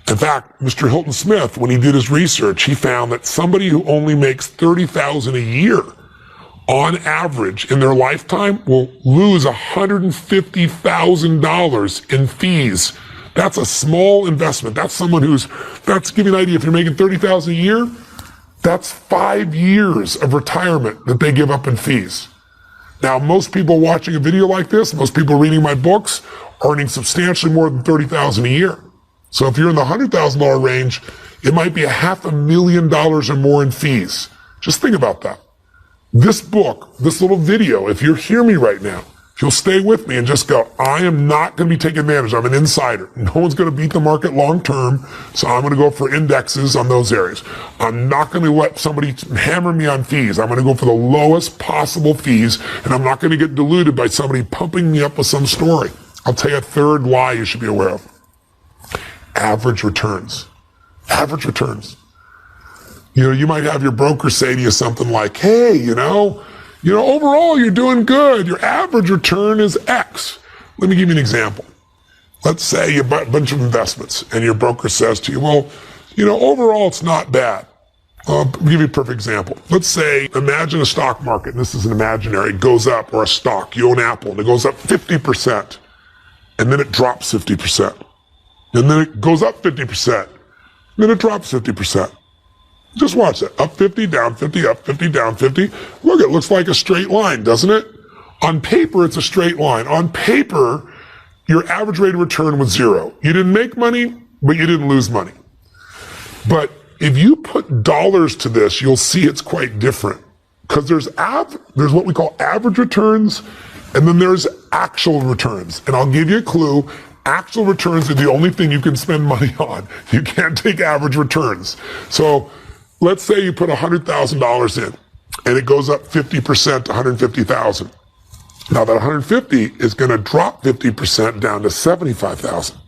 A: In fact, Mr. Hilton Smith, when he did his research, he found that somebody who only makes $30,000 a year on average in their lifetime will lose $150,000 in fees. That's a small investment. That's someone that's give you an idea. If you're making $30,000 a year, that's 5 years of retirement that they give up in fees. Now, most people watching a video like this, most people reading my books, are earning substantially more than $30,000 a year. So if you're in the $100,000 range, it might be $500,000 or more in fees. Just think about that. This book, this little video, if you hear me right now, if you'll stay with me and just go, I am not going to be taking advantage. I'm an insider. No one's going to beat the market long term, so I'm going to go for indexes on those areas. I'm not going to let somebody hammer me on fees. I'm going to go for the lowest possible fees, and I'm not going to get diluted by somebody pumping me up with some story. I'll tell you a third lie you should be aware of. Average returns. Average returns. You might have your broker say to you something like, hey, overall, you're doing good. Your average return is X. Let me give you an example. Let's say you buy a bunch of investments and your broker says to you, well, overall, it's not bad. I'll give you a perfect example. Let's say, imagine a stock market, and this is an imaginary, it goes up, or a stock, you own Apple, and it goes up 50%. and then it drops 50%. And then it goes up 50%, then it drops 50%. Just watch that. Up 50, down 50, up 50, down 50. Look, it looks like a straight line, doesn't it? On paper, it's a straight line. On paper, your average rate of return was 0. You didn't make money, but you didn't lose money. But if you put dollars to this, you'll see it's quite different. Because there's what we call average returns, and then there's actual returns. And I'll give you a clue. Actual returns are the only thing you can spend money on. You can't take average returns. So let's say you put $100,000 in, and it goes up 50% to $150,000. Now that 150 is going to drop 50% down to 75,000.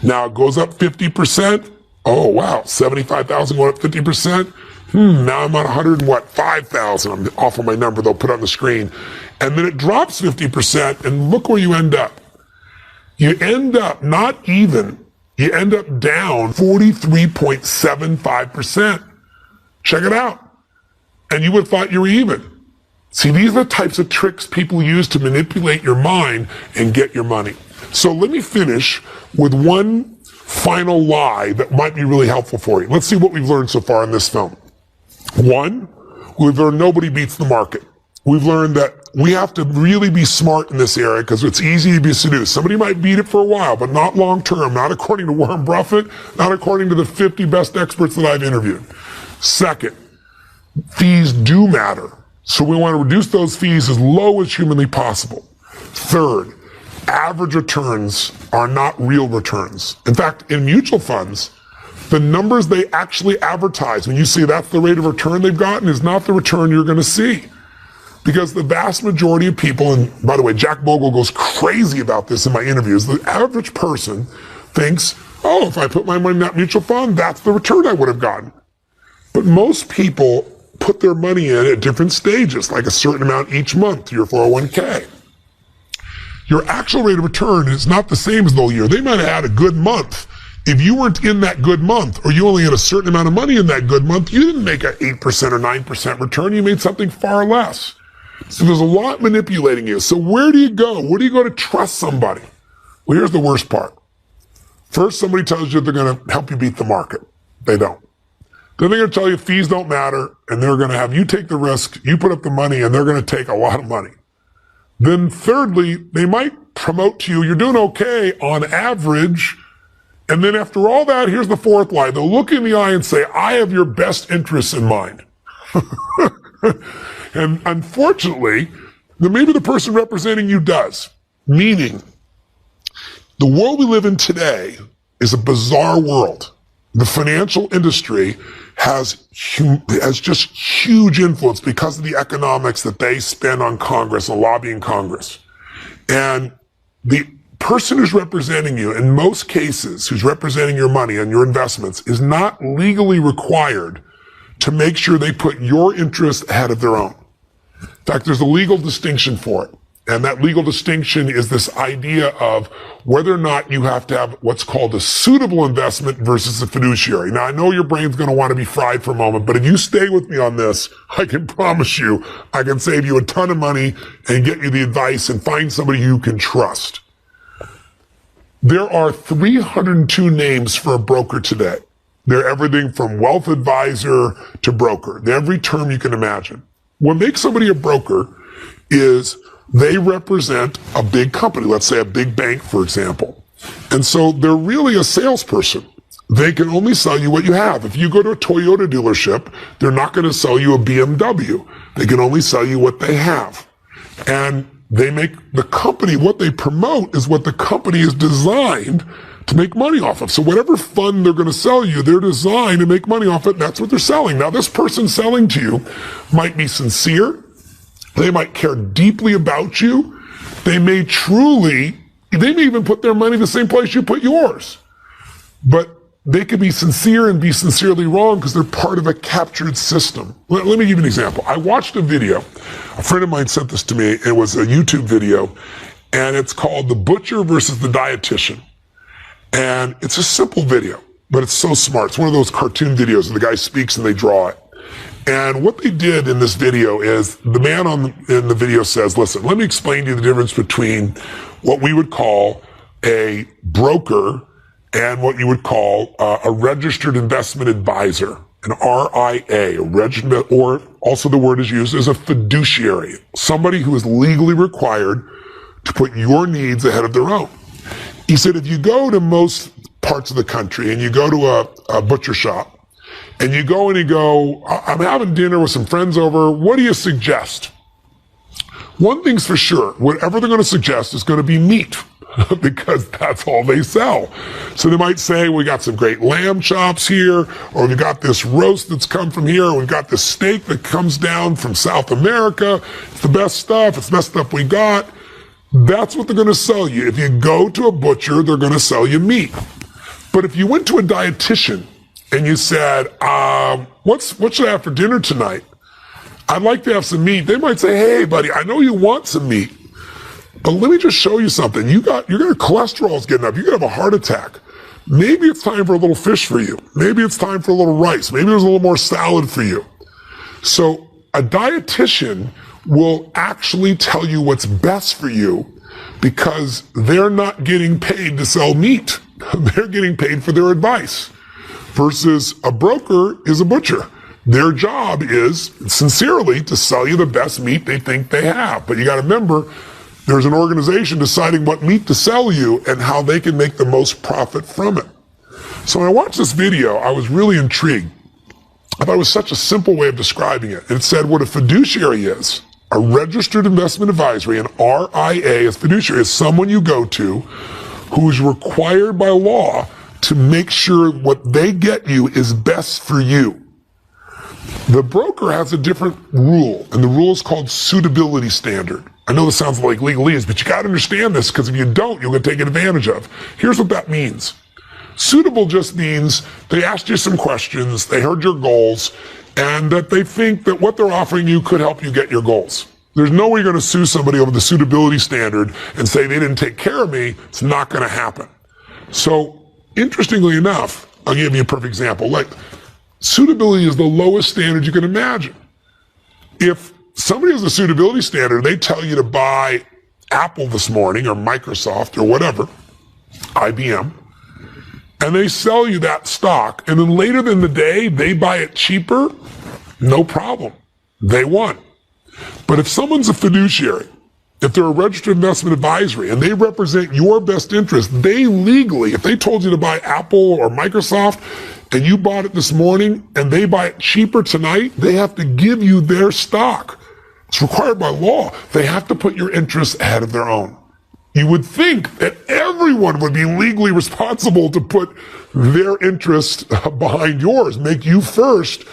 A: Now it goes up 50%. Oh wow, 75,000 going up 50%. Now I'm on 5,000. I'm off on my number. They'll put on the screen, and then it drops 50%. And look where you end up. You end up not even. You end up down 43.75%. Check it out. And you would have thought you were even. See, these are the types of tricks people use to manipulate your mind and get your money. So let me finish with one final lie that might be really helpful for you. Let's see what we've learned so far in this film. One, we've learned nobody beats the market. We've learned that we have to really be smart in this area because it's easy to be seduced. Somebody might beat it for a while, but not long term, not according to Warren Buffett, not according to the 50 best experts that I've interviewed. Second, fees do matter. So we want to reduce those fees as low as humanly possible. Third, average returns are not real returns. In fact, in mutual funds, the numbers they actually advertise, when you see that's the rate of return they've gotten, is not the return you're going to see. Because the vast majority of people, and by the way, Jack Bogle goes crazy about this in my interviews, the average person thinks, oh, if I put my money in that mutual fund, that's the return I would have gotten. But most people put their money in at different stages, like a certain amount each month to your 401k. Your actual rate of return is not the same as the whole year. They might have had a good month. If you weren't in that good month, or you only had a certain amount of money in that good month, you didn't make an 8% or 9% return. You made something far less. So there's a lot manipulating you. So where do you go? Where do you go to trust somebody? Well, here's the worst part. First, somebody tells you they're going to help you beat the market. They don't. Then they're going to tell you fees don't matter, and they're going to have you take the risk, you put up the money, and they're going to take a lot of money. Then thirdly, they might promote to you, you're doing okay on average, and then after all that, here's the fourth lie. They'll look in the eye and say, I have your best interests in mind. And unfortunately, maybe the person representing you does. Meaning, the world we live in today is a bizarre world. The financial industry has just huge influence because of the economics that they spend on Congress and lobbying Congress. And the person who's representing you, in most cases, who's representing your money and your investments, is not legally required to make sure they put your interest ahead of their own. In fact, there's a legal distinction for it. And that legal distinction is this idea of whether or not you have to have what's called a suitable investment versus a fiduciary. Now, I know your brain's going to want to be fried for a moment, but if you stay with me on this, I can promise you, I can save you a ton of money and get you the advice and find somebody you can trust. There are 302 names for a broker today. They're everything from wealth advisor to broker. They're every term you can imagine. What makes somebody a broker is they represent a big company, let's say a big bank, for example. And so they're really a salesperson. They can only sell you what you have. If you go to a Toyota dealership, they're not going to sell you a BMW. They can only sell you what they have. And they make the company, what they promote is what the company is designed to make money off of. So whatever fund they're going to sell you, they're designed to make money off it, and that's what they're selling. Now, this person selling to you might be sincere. They might care deeply about you. They may even put their money in the same place you put yours. But they could be sincere and be sincerely wrong because they're part of a captured system. Let me give you an example. I watched a video. A friend of mine sent this to me. It was a YouTube video, and it's called The Butcher versus the Dietitian. And it's a simple video, but it's so smart. It's one of those cartoon videos where the guy speaks and they draw it. And what they did in this video is the man in the video says, listen, let me explain to you the difference between what we would call a broker and what you would call a registered investment advisor, an RIA, a registered, or also the word is used as a fiduciary, somebody who is legally required to put your needs ahead of their own. He said, if you go to most parts of the country and you go to a butcher shop and you go and you go, I'm having dinner with some friends over, what do you suggest? One thing's for sure, whatever they're going to suggest is going to be meat because that's all they sell. So they might say, we got some great lamb chops here, or we got this roast that's come from here, or we've got this steak that comes down from South America. It's the best stuff. It's the best stuff we got. That's what they're going to sell you. If you go to a butcher, they're going to sell you meat. But if you went to a dietitian and you said, what should I have for dinner tonight? I'd like to have some meat. They might say, hey, buddy, I know you want some meat, but let me just show you something. Your cholesterol's getting up. You're going to have a heart attack. Maybe it's time for a little fish for you. Maybe it's time for a little rice. Maybe there's a little more salad for you. So a dietitian will actually tell you what's best for you because they're not getting paid to sell meat. They're getting paid for their advice versus a broker is a butcher. Their job is sincerely to sell you the best meat they think they have. But you got to remember, there's an organization deciding what meat to sell you and how they can make the most profit from it. So when I watched this video, I was really intrigued. I thought it was such a simple way of describing it. It said what a fiduciary is. A registered investment advisory, an RIA, as fiduciary, is someone you go to who's required by law to make sure what they get you is best for you. The broker has a different rule, and the rule is called suitability standard. I know this sounds like legalese, but you got to understand this because if you don't, you'll get taken advantage of. Here's what that means. Suitable just means they asked you some questions, they heard your goals, and that they think that what they're offering you could help you get your goals. There's no way you're going to sue somebody over the suitability standard and say they didn't take care of me. It's not going to happen. So, interestingly enough, I'll give you a perfect example. Like, suitability is the lowest standard you can imagine. If somebody has a suitability standard, they tell you to buy Apple this morning or Microsoft or whatever, IBM, and they sell you that stock, and then later in the day, they buy it cheaper, no problem. They won. But if someone's a fiduciary, if they're a registered investment advisory and they represent your best interest, they legally, if they told you to buy Apple or Microsoft and you bought it this morning and they buy it cheaper tonight, they have to give you their stock. It's required by law. They have to put your interests ahead of their own. You would think that everyone would be legally responsible to put their interest behind yours, make you first.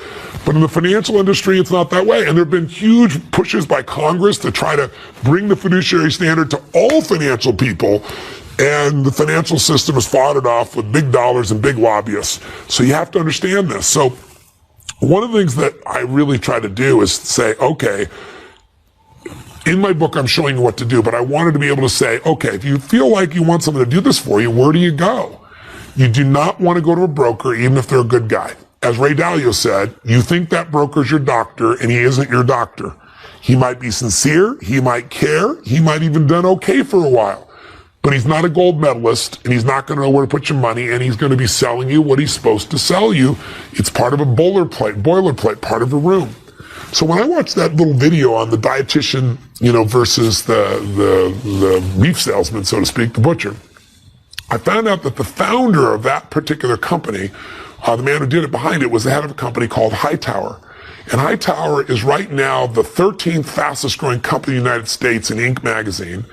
A: But in the financial industry, it's not that way. And there have been huge pushes by Congress to try to bring the fiduciary standard to all financial people. And the financial system has fought it off with big dollars and big lobbyists. So you have to understand this. So one of the things that I really try to do is say, okay, in my book, I'm showing you what to do, but I wanted to be able to say, okay, if you feel like you want someone to do this for you, where do you go? You do not want to go to a broker, even if they're a good guy. As Ray Dalio said, you think that broker's your doctor, and he isn't your doctor. He might be sincere, he might care, he might even done okay for a while, but he's not a gold medalist, and he's not going to know where to put your money, and he's going to be selling you what he's supposed to sell you. It's part of a boilerplate, part of a room. So when I watched that little video on the dietitian, versus the beef salesman, so to speak, the butcher, I found out that the founder of that particular company, the man who did it behind it, was the head of a company called Hightower. And Hightower is right now the 13th fastest growing company in the United States in Inc. magazine.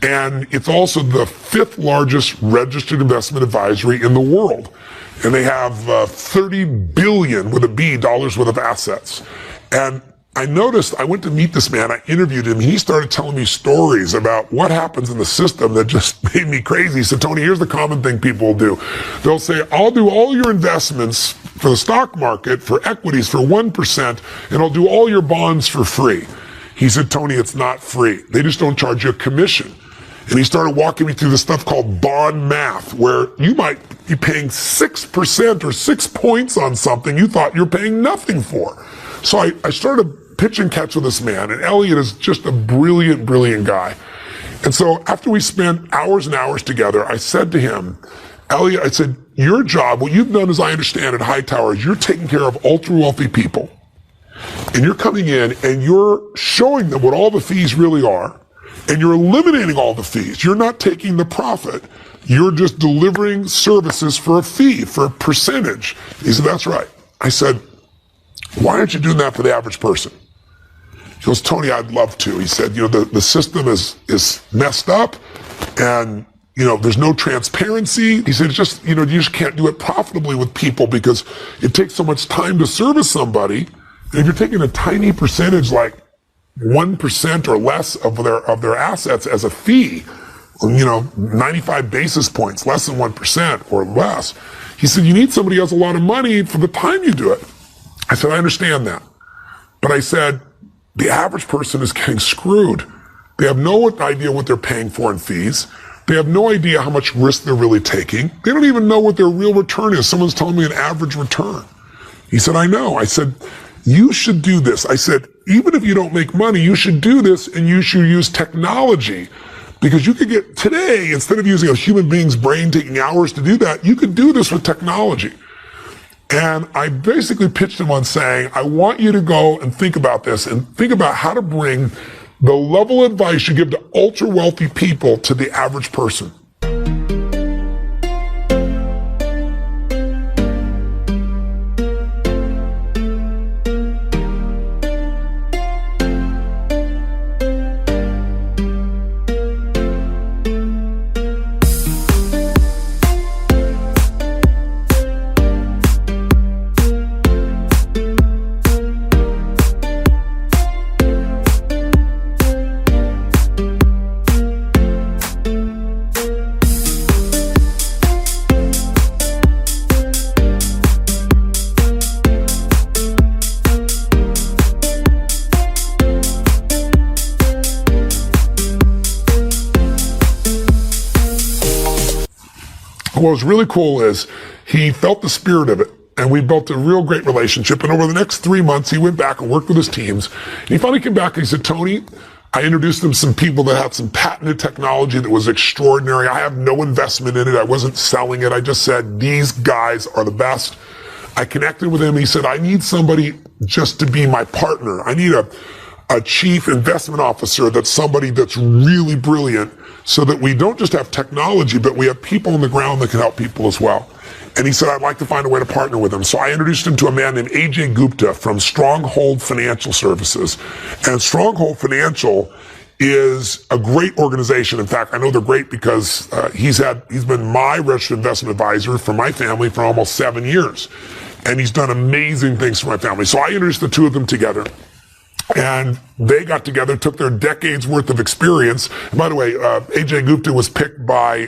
A: And it's also the 5th largest registered investment advisory in the world. And they have 30 billion, with a B, dollars worth of assets. And I noticed, I went to meet this man, I interviewed him, he started telling me stories about what happens in the system that just made me crazy. He said, Tony, here's the common thing people will do. They'll say, I'll do all your investments for the stock market, for equities, for 1%, and I'll do all your bonds for free. He said, Tony, it's not free. They just don't charge you a commission. And he started walking me through this stuff called bond math, where you might be paying 6% or 6 points on something you thought you were paying nothing for. So I started pitch and catch with this man, and Elliot is just a brilliant, brilliant guy. And so after we spent hours and hours together, I said to him, Elliot, I said, your job, what you've done, as I understand at Hightower, is you're taking care of ultra wealthy people. And you're coming in and you're showing them what all the fees really are. And you're eliminating all the fees. You're not taking the profit. You're just delivering services for a fee, for a percentage. He said, that's right. I said, why aren't you doing that for the average person? He goes, Tony, I'd love to. He said, the system is messed up and, there's no transparency. He said, it's just, you just can't do it profitably with people because it takes so much time to service somebody. And if you're taking a tiny percentage, like 1% or less of their assets as a fee, 95 basis points, less than 1% or less. He said, you need somebody who has a lot of money for the time you do it. I said, I understand that. But I said, the average person is getting screwed. They have no idea what they're paying for in fees. They have no idea how much risk they're really taking. They don't even know what their real return is. Someone's telling me an average return. He said, I know. I said, you should do this. I said, even if you don't make money, you should do this and you should use technology. Because you could get, today, instead of using a human being's brain taking hours to do that, you could do this with technology. And I basically pitched him on saying, I want you to go and think about this and think about how to bring the level of advice you give to ultra wealthy people to the average person. What was really cool is he felt the spirit of it, and we built a real great relationship. And over the next 3 months, he went back and worked with his teams. And he finally came back and he said, Tony, I introduced him some people that had some patented technology that was extraordinary. I have no investment in it. I wasn't selling it. I just said, these guys are the best. I connected with him. He said, I need somebody just to be my partner. I need a chief investment officer that's somebody that's really brilliant, so that we don't just have technology, but we have people on the ground that can help people as well. And he said, I'd like to find a way to partner with him. So I introduced him to a man named AJ Gupta from Stronghold Financial Services. And Stronghold Financial is a great organization. In fact, I know they're great because he's been my registered investment advisor for my family for almost 7 years. And he's done amazing things for my family. So I introduced the two of them together. And they got together, took their decades worth of experience. And by the way, AJ Gupta was picked by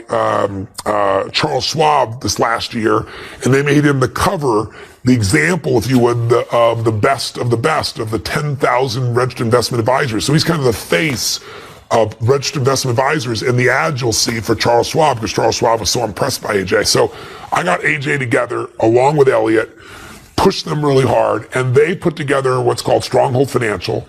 A: Charles Schwab this last year, and they made him the cover, the example, if you would, of the best of the 10,000 registered investment advisors. So he's kind of the face of registered investment advisors in the ads you'll see for Charles Schwab, because Charles Schwab was so impressed by AJ. So I got AJ together along with Elliot, pushed them really hard, and they put together what's called Stronghold Financial.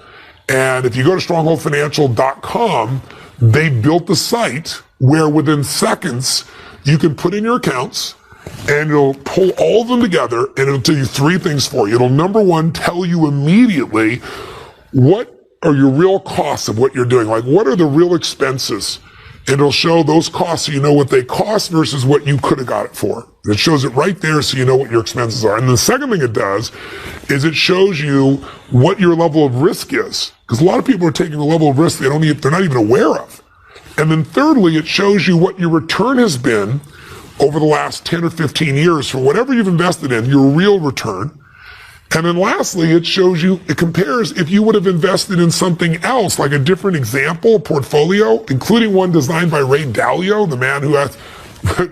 A: And if you go to strongholdfinancial.com, they built the site where within seconds you can put in your accounts and it'll pull all of them together and it'll tell you three things for you. It'll, number one, tell you immediately what are your real costs of what you're doing. Like, what are the real expenses? And it'll show those costs so you know what they cost versus what you could have got it for. It shows it right there so you know what your expenses are. And the second thing it does is it shows you what your level of risk is. Because a lot of people are taking a level of risk they're not even aware of. And then thirdly, it shows you what your return has been over the last 10 or 15 years for whatever you've invested in, your real return. And then lastly, it shows you, it compares if you would have invested in something else, like a different example, portfolio, including one designed by Ray Dalio, the man who has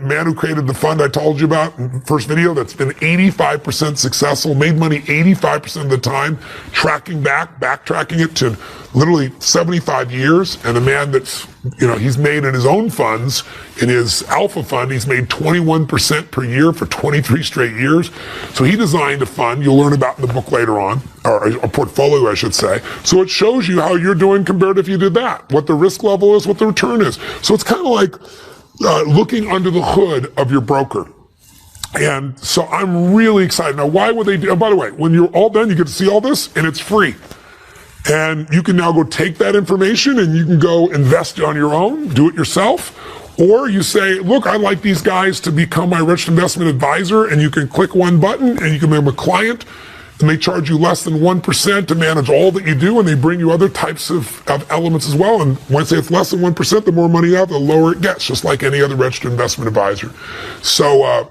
A: man who created the fund I told you about in the first video that's been 85% successful, made money 85% of the time, backtracking it to literally 75 years. And a man that's, he's made in his own funds, in his alpha fund, he's made 21% per year for 23 straight years. So he designed a fund you'll learn about in the book later on, or a portfolio, I should say. So it shows you how you're doing compared to if you did that, what the risk level is, what the return is. So it's kind of like looking under the hood of your broker. And so I'm really excited. Now, why would they do, by the way, when you're all done, you get to see all this and it's free. And you can now go take that information and you can go invest on your own, do it yourself. Or you say, look, I'd like these guys to become my registered investment advisor, and you can click one button and you can become a client. And they charge you less than 1% to manage all that you do, and they bring you other types of elements as well. And once they it's less than 1%, the more money you have, the lower it gets, just like any other registered investment advisor. So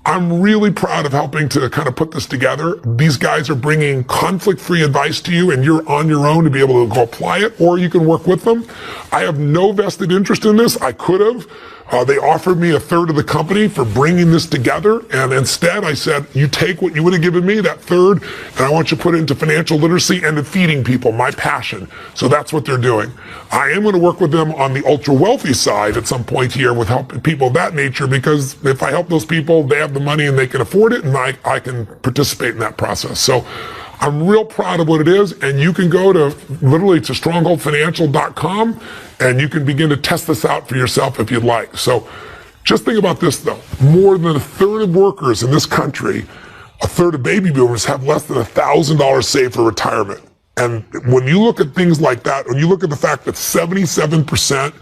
A: I'm really proud of helping to kind of put this together. These guys are bringing conflict-free advice to you, and you're on your own to be able to go apply it, or you can work with them. I have no vested interest in this. I could have. They offered me 1/3 of the company for bringing this together, and instead I said, you take what you would have given me, that 1/3, and I want you to put it into financial literacy and to feeding people, my passion. So that's what they're doing. I am going to work with them on the ultra wealthy side at some point here with helping people of that nature, because if I help those people, they have the money and they can afford it, and I can participate in that process. So I'm real proud of what it is, and you can go to literally to strongholdfinancial.com and you can begin to test this out for yourself if you'd like. So just think about this though. More than 1/3 of workers in this country, 1/3 of baby boomers have less than $1,000 saved for retirement. And when you look at things like that, when you look at the fact that 77%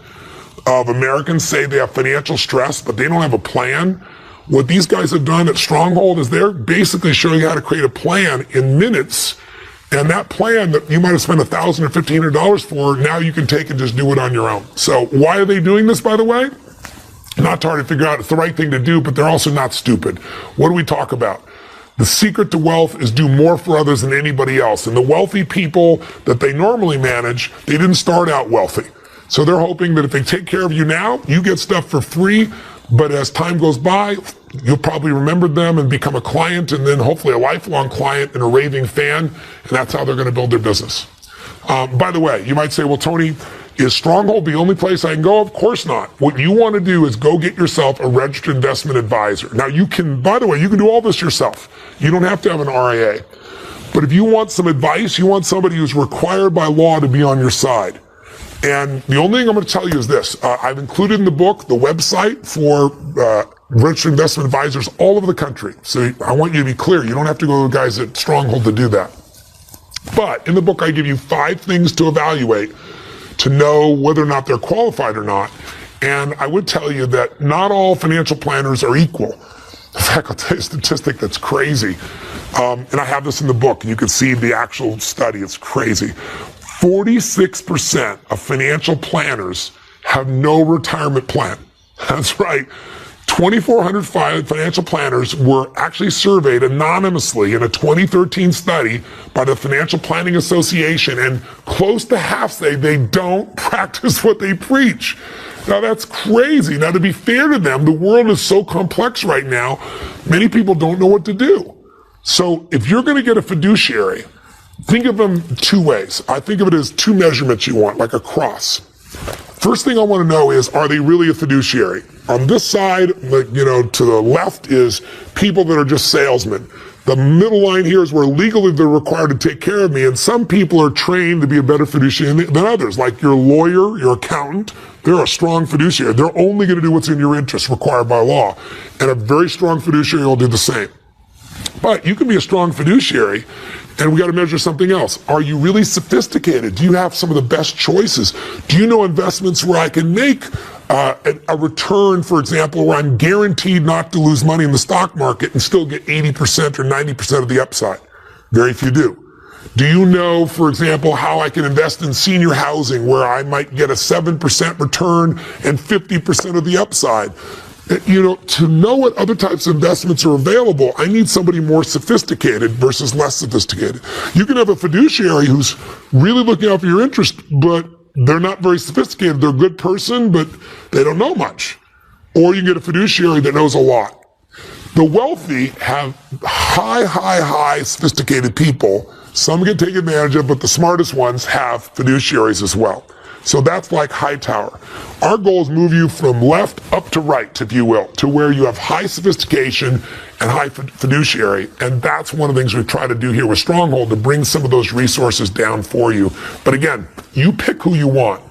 A: of Americans say they have financial stress, but they don't have a plan, what these guys have done at Stronghold is they're basically showing you how to create a plan in minutes. And that plan that you might have spent $1,000 or $1,500 for, now you can take and just do it on your own. So why are they doing this, by the way? Not hard to figure out. It's the right thing to do, but they're also not stupid. What do we talk about? The secret to wealth is do more for others than anybody else. And the wealthy people that they normally manage, they didn't start out wealthy. So they're hoping that if they take care of you now, you get stuff for free. But as time goes by, you'll probably remember them and become a client, and then hopefully a lifelong client and a raving fan, and that's how they're going to build their business. By the way, you might say, well, Tony, is Stronghold the only place I can go? Of course not. What you want to do is go get yourself a registered investment advisor. Now you can, by the way, you can do all this yourself. You don't have to have an RIA. But if you want some advice, you want somebody who's required by law to be on your side. And the only thing I'm going to tell you is this. I've included in the book the website for registered investment advisors all over the country. So I want you to be clear. You don't have to go to the guys at Stronghold to do that. But in the book, I give you 5 things to evaluate to know whether or not they're qualified or not. And I would tell you that not all financial planners are equal. In fact, I'll tell you a statistic that's crazy. And I have this in the book. You can see the actual study. It's crazy. 46% of financial planners have no retirement plan. That's right. 2,400 financial planners were actually surveyed anonymously in a 2013 study by the Financial Planning Association, and close to half say they don't practice what they preach. Now that's crazy. Now to be fair to them, the world is so complex right now, many people don't know what to do. So if you're going to get a fiduciary, think of them 2 ways. I think of it as 2 measurements you want, like a cross. First thing I want to know is, are they really a fiduciary? On this side, to the left is people that are just salesmen. The middle line here is where legally they're required to take care of me, and some people are trained to be a better fiduciary than others, like your lawyer, your accountant. They're a strong fiduciary. They're only going to do what's in your interest required by law, and a very strong fiduciary will do the same. But you can be a strong fiduciary, and we got to measure something else. Are you really sophisticated? Do you have some of the best choices? Do you know investments where I can make a return, for example, where I'm guaranteed not to lose money in the stock market and still get 80% or 90% of the upside? Very few do. Do you know, for example, how I can invest in senior housing where I might get a 7% return and 50% of the upside? To know what other types of investments are available, I need somebody more sophisticated versus less sophisticated. You can have a fiduciary who's really looking out for your interest, but they're not very sophisticated. They're a good person, but they don't know much. or you can get a fiduciary that knows a lot. The wealthy have high sophisticated people. Some get taken advantage of, but the smartest ones have fiduciaries as well. So that's like Hightower. Our goal is move you from left up to right, if you will, to where you have high sophistication and high fiduciary. And that's one of the things we try to do here with Stronghold, to bring some of those resources down for you. But again, you pick who you want.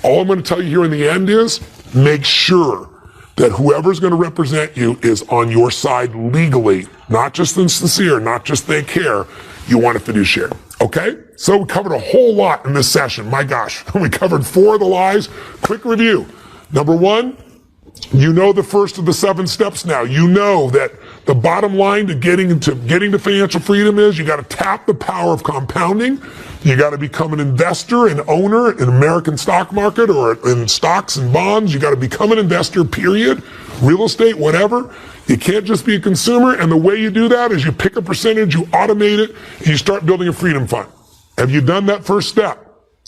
A: All I'm going to tell you here in the end is make sure that whoever's going to represent you is on your side legally, not just sincere, not just they care. You want a fiduciary. Okay? So we covered a whole lot in this session. My gosh, we covered 4 of the lies. Quick review. Number 1, you know the first of the 7 steps now. You know that the bottom line to getting to financial freedom is you got to tap the power of compounding. You got to become an investor and owner in American stock market or in stocks and bonds. You got to become an investor, period. Real estate, whatever. You can't just be a consumer, and the way you do that is you pick a percentage, you automate it, and you start building a freedom fund. Have you done that first step?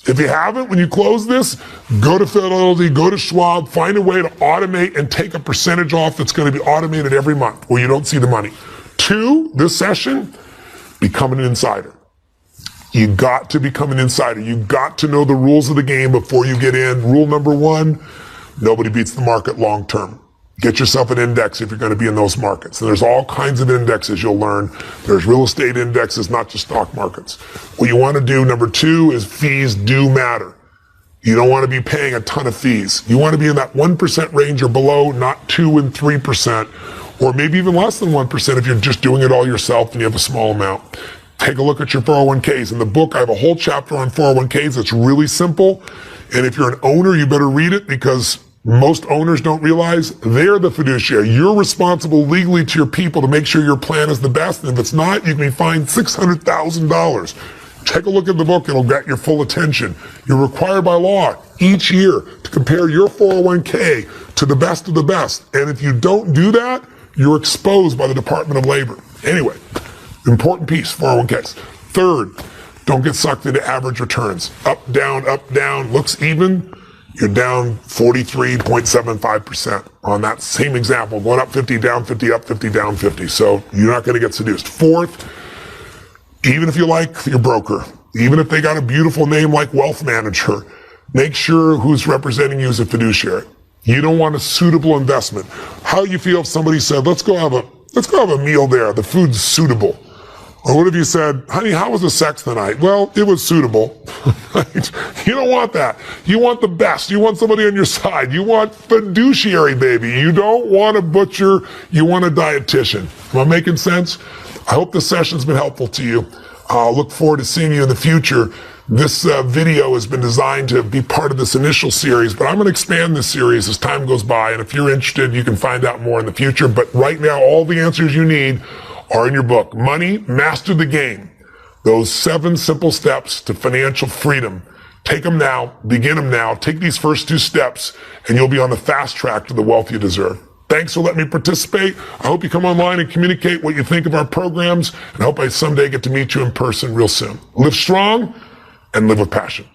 A: If you haven't, when you close this, go to Fidelity, go to Schwab, find a way to automate and take a percentage off that's going to be automated every month where you don't see the money. 2, this session, become an insider. You got to become an insider. You got to know the rules of the game before you get in. Rule number 1, nobody beats the market long term. Get yourself an index if you're going to be in those markets. And there's all kinds of indexes you'll learn. There's real estate indexes, not just stock markets. What you want to do, number 2, is fees do matter. You don't want to be paying a ton of fees. You want to be in that 1% range or below, not 2 and 3%, or maybe even less than 1% if you're just doing it all yourself and you have a small amount. Take a look at your 401ks. In the book, I have a whole chapter on 401ks that's really simple. And if you're an owner, you better read it, because most owners don't realize they're the fiduciary. You're responsible legally to your people to make sure your plan is the best. And if it's not, you can be fined $600,000. Take a look at the book. It'll get your full attention. You're required by law each year to compare your 401k to the best of the best. And if you don't do that, you're exposed by the Department of Labor. Anyway, important piece, 401ks. 3rd, don't get sucked into average returns. Up, down, looks even. You're down 43.75% on that same example, going up 50, down 50, up 50, down 50. So you're not going to get seduced. 4th, even if you like your broker, even if they got a beautiful name like Wealth Manager, make sure who's representing you is a fiduciary. You don't want a suitable investment. How you feel if somebody said, let's go have a meal there. The food's suitable. Or what if you said, honey, how was the sex tonight? Well, it was suitable. You don't want that. You want the best. You want somebody on your side. You want fiduciary, baby. You don't want a butcher. You want a dietitian. Am I making sense? I hope this session's been helpful to you. I'll look forward to seeing you in the future. This video has been designed to be part of this initial series, but I'm going to expand this series as time goes by. And if you're interested, you can find out more in the future. But right now, all the answers you need are in your book, Money, Master the Game. Those 7 simple steps to financial freedom. Take them now, begin them now, take these first 2 steps, and you'll be on the fast track to the wealth you deserve. Thanks for letting me participate. I hope you come online and communicate what you think of our programs, and I hope I someday get to meet you in person real soon. Live strong and live with passion.